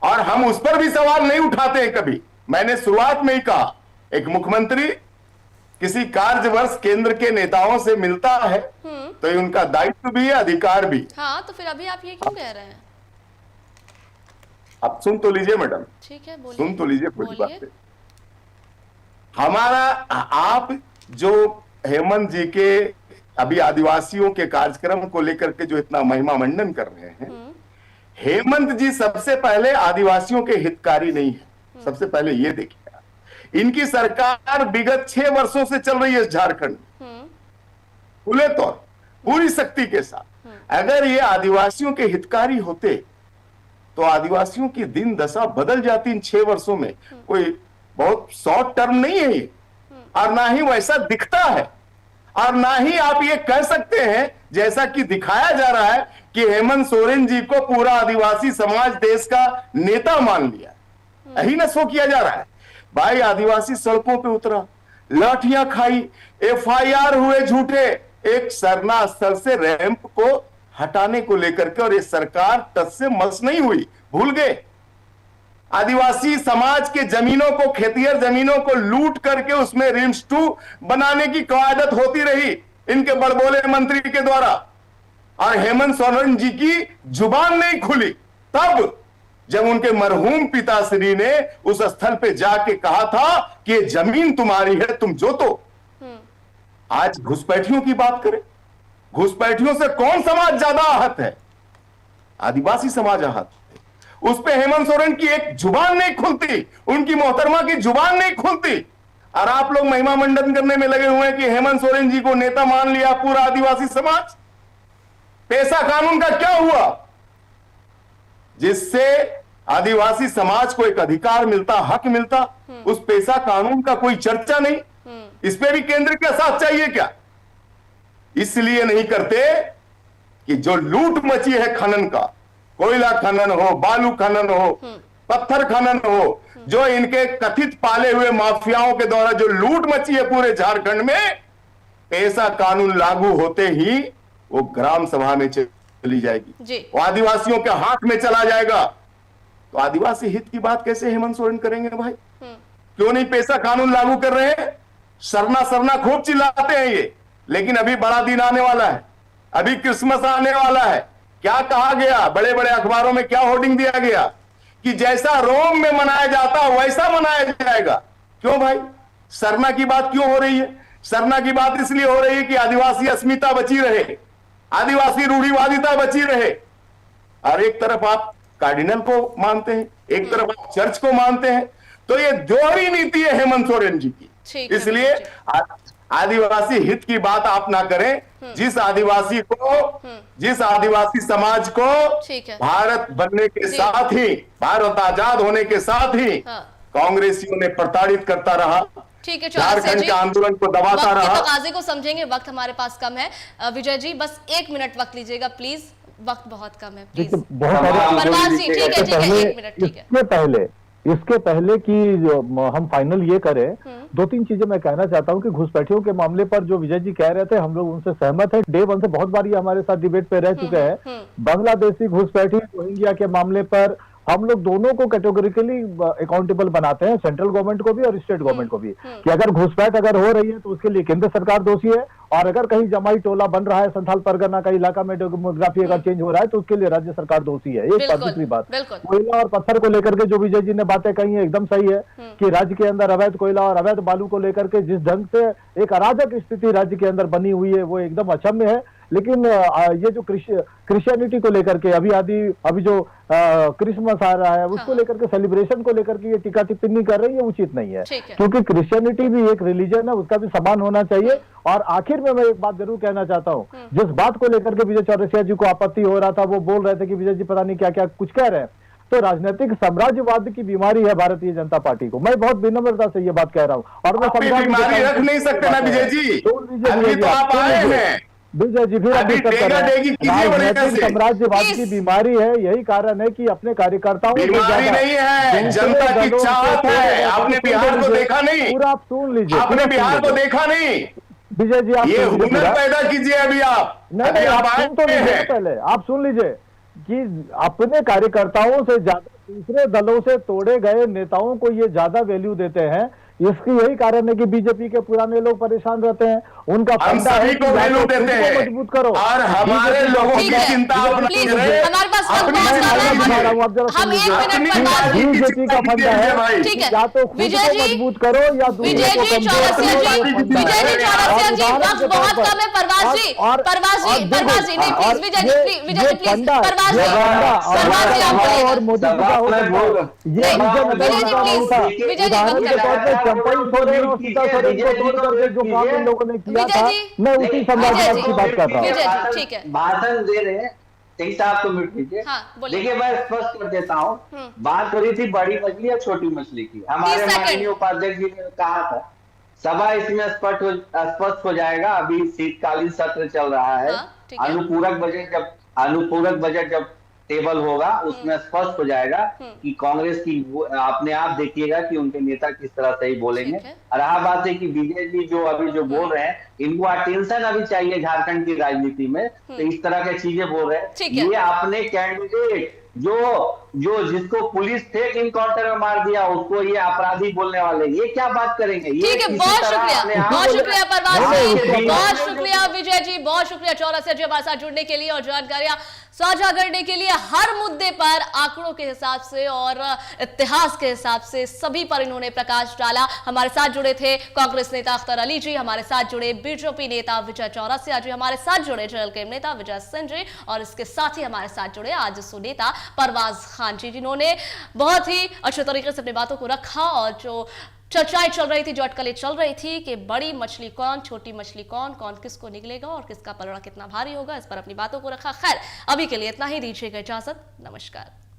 और हम उस पर भी सवाल नहीं उठाते हैं कभी। मैंने शुरुआत में ही कहा, एक मुख्यमंत्री किसी कार्यवर्ष केंद्र के नेताओं से मिलता है तो ये उनका दायित्व भी है, अधिकार भी। हाँ, तो फिर अभी आप ये क्यों कह रहे हैं? आप सुन तो लीजिए मैडम, ठीक है, बोलिए। सुन तो लीजिए कुछ बातें। हमारा आप जो हेमंत जी के अभी आदिवासियों के कार्यक्रम को लेकर के जो इतना महिमा मंडन कर रहे हैं, हेमंत जी सबसे पहले आदिवासियों के हितकारी नहीं है। सबसे पहले ये देखिए, इनकी सरकार विगत 6 वर्षों से चल रही है झारखंड खुले तौर पूरी शक्ति के साथ। अगर ये आदिवासियों के हितकारी होते तो आदिवासियों की दिन दशा बदल जाती इन 6 वर्षों में। कोई बहुत शॉर्ट टर्म नहीं है ये, और ना ही वैसा दिखता है, और ना ही आप ये कह सकते हैं जैसा कि दिखाया जा रहा है कि हेमंत सोरेन जी को पूरा आदिवासी समाज देश का नेता मान लिया। यही ना शो किया जा रहा है। भाई आदिवासी सड़कों पे उतरा, लाठियां खाई, FIR हुए झूठे, एक सरना स्थल से रैंप को हटाने को लेकर के, और ये सरकार टस से मस नहीं हुई, भूल गए। आदिवासी समाज के जमीनों को, खेतिहर जमीनों को लूट करके उसमें रिम्स 2 बनाने की कवायदत होती रही इनके बड़बोले मंत्री के द्वारा, और हेमंत सोरेन जी की जुबान नहीं खुली। तब जब उनके मरहूम पिताश्री ने उस स्थल पे जाके कहा था कि ये जमीन तुम्हारी है, तुम जोतो। आज घुसपैठियों की बात करें, घुसपैठियों से कौन समाज ज्यादा आहत है? आदिवासी समाज आहत है। उस पे हेमंत सोरेन की एक जुबान नहीं खुलती, उनकी मोहतरमा की जुबान नहीं खुलती, और आप लोग महिमा मंडन करने में लगे हुए हैं कि हेमंत सोरेन जी को नेता मान लिया पूरा आदिवासी समाज। पेशा कानून का क्या हुआ जिससे आदिवासी समाज को एक अधिकार मिलता, हक मिलता? उस पेशा कानून का कोई चर्चा नहीं। इस पे भी केंद्र का साथ चाहिए क्या? इसलिए नहीं करते कि जो लूट मची है खनन का, कोयला खनन हो, बालू खनन हो, पत्थर खनन हो, जो इनके कथित पाले हुए माफियाओं के द्वारा जो लूट मची है पूरे झारखंड में, पेशा कानून लागू होते ही वो ग्राम सभा में चली जाएगी, वो आदिवासियों के हाथ में चला जाएगा। तो आदिवासी हित की बात कैसे हेमंत सोरेन करेंगे भाई? क्यों नहीं पेशा कानून लागू कर रहे हैं? सरना सरना खूब चिल्लाते हैं ये, लेकिन अभी बड़ा दिन आने वाला है, अभी क्रिसमस आने वाला है। क्या कहा गया बड़े बड़े अखबारों में, क्या होर्डिंग दिया गया कि जैसा रोम में मनाया जाता वैसा मनाया जाएगा। क्यों भाई सरना की बात क्यों हो रही है? सरना की बात इसलिए हो रही है कि आदिवासी अस्मिता बची रहे, आदिवासी रूढ़िवादिता बची रहे। और एक तरफ आप कार्डिनल को मानते हैं, एक तरफ आप चर्च को मानते हैं, तो ये दोहरी नीति है हेमंत सोरेन जी की। इसलिए आदिवासी हित की बात आप ना करें। जिस आदिवासी को, जिस आदिवासी समाज को भारत बनने के साथ ही, भारत आजाद होने के साथ ही कांग्रेसियों ने प्रताड़ित करता रहा, ठीक है, झारखंड के आंदोलन को दबाता रहा। तकाजे को समझेंगे, वक्त हमारे पास कम है। विजय जी बस 1 मिनट वक्त लीजिएगा प्लीज, वक्त बहुत कम है प्लीज। परवाज जी ठीक है, 1 मिनट ठीक है। इसके पहले कि हम फाइनल ये करें, 2-3 चीजें मैं कहना चाहता हूं कि घुसपैठियों के मामले पर जो विजय जी कह रहे थे, हम लोग उनसे सहमत है। डे 1 से बहुत बार ये हमारे साथ डिबेट पे रह चुके हैं। बांग्लादेशी घुसपैठी रोहिंग्या के मामले पर हम लोग दोनों को कैटेगोरिकली अकाउंटेबल बनाते हैं, सेंट्रल गवर्नमेंट को भी और स्टेट गवर्नमेंट को भी, कि अगर घुसपैठ अगर हो रही है तो उसके लिए केंद्र सरकार दोषी है, और अगर कहीं जमाई टोला बन रहा है संथाल परगना का इलाका में, डेमोग्राफी अगर चेंज हो रहा है तो उसके लिए राज्य सरकार दोषी है। एक दूसरी बात, कोयला और पत्थर को लेकर के जो विजय जी ने बातें कही है एकदम सही है कि राज्य के अंदर अवैध कोयला और अवैध बालू को लेकर के जिस ढंग से एक अराजक स्थिति राज्य के अंदर बनी हुई है वो एकदम अक्षम्य है। लेकिन ये जो क्रिश्चियनिटी को लेकर के अभी जो क्रिसमस आ रहा है उसको लेकर के, सेलिब्रेशन को लेकर के ये टीका टिप्पणी कर रही है, उचित नहीं है, क्योंकि क्रिश्चियनिटी भी एक रिलीजन है, उसका भी सम्मान होना चाहिए। और आखिर में मैं एक बात जरूर कहना चाहता हूँ, जिस बात को लेकर के विजय चौरसिया जी को आपत्ति हो रहा था, वो बोल रहे थे कि विजय जी पता नहीं क्या क्या कुछ कह रहे हैं, तो राजनीतिक साम्राज्यवाद की बीमारी है भारतीय जनता पार्टी को। मैं बहुत विनम्रता से ये बात कह रहा हूँ, और मैं बीमारी रख नहीं सकते ना विजय जी, तो आप आए हैं विजय जी, फिर राजनीतिक साम्राज्यवाद की बीमारी है। यही कारण है कि अपने कार्यकर्ताओं बीमारी नहीं है, जनता की चाहत है। आपने बिहार को देखा नहीं, पूरा आप सुन लीजिए, आपने बिहार को देखा नहीं विजय जी, आप ये हुनर पैदा कीजिए। अभी आप नहीं, आप सुन तो लीजिए, पहले आप सुन लीजिए कि अपने कार्यकर्ताओं से ज्यादा दूसरे दलों से तोड़े गए नेताओं को ये ज्यादा वैल्यू देते हैं। इसकी यही कारण है कि बीजेपी के पुराने लोग परेशान रहते हैं, उनका फंडा है कि वैल्यू देते हैं, मजबूत करो, और हमारे लोगों की चिंता बीजेपी का फंडा है, या तो खुद को मजबूत करो या दूसरों को और मोदी चंपई सोरेन और सीता सोरेन को तोड़ करके जो काम इन लोगों ने किया था, मैं उसी साम्राज्यवाद की बात कर रहा हूँ। भाषण दे रहे हैं, सही साहब तो मिट लीजिए। देखिए मैं स्पष्ट कर देता हूँ, बात हो रही थी बड़ी मछली या छोटी मछली की। हमारे माननीय उपाध्यक्ष जी ने कहा था सभा इसमें स्पष्ट हो जाएगा। अभी शीतकालीन सत्र चल रहा है, अनुपूरक बजट जब टेबल होगा उसमें स्पष्ट हो जाएगा कि कांग्रेस की, अपने आप देखिएगा कि उनके नेता किस तरह से ही बोलेंगे। और रहा बात है कि विजय जी जो अभी जो बोल रहे हैं, इनको अटेंशन अभी चाहिए झारखंड की राजनीति में, तो इस तरह की चीजें बोल रहे हैं। ये अपने कैंडिडेट जो जिसको पुलिस फेक इनकाउंटर में मार दिया, उसको ये अपराधी बोलने वाले, ये क्या बात करेंगे? ठीक है, बहुत शुक्रिया परवाज जी, बहुत शुक्रिया विजय जी, बहुत शुक्रिया चौरसिया जी हमारे साथ जुड़ने के लिए और जानकारियां साझा करने के लिए हर मुद्दे पर आंकड़ों के हिसाब से और इतिहास के हिसाब से सभी पर इन्होंने प्रकाश डाला। हमारे साथ जुड़े थे कांग्रेस नेता अख्तर अली जी, हमारे साथ जुड़े बीजेपी नेता विजय चौरसिया जी, हमारे साथ जुड़े जेएलके नेता विजय सिंह जी और इसके साथ ही हमारे साथ जुड़े आजसू नेता परवाज खान जी, जिन्होंने बहुत ही अच्छे तरीके से अपनी बातों को रखा और जो चर्चाएं चल रही थी, जो अटकलें चल रही थी कि बड़ी मछली कौन, छोटी मछली कौन, कौन किसको निकलेगा और किसका पलड़ा कितना भारी होगा, इस पर अपनी बातों को रखा। खैर, अभी के लिए इतना ही, दीजिएगा इजाजत, नमस्कार।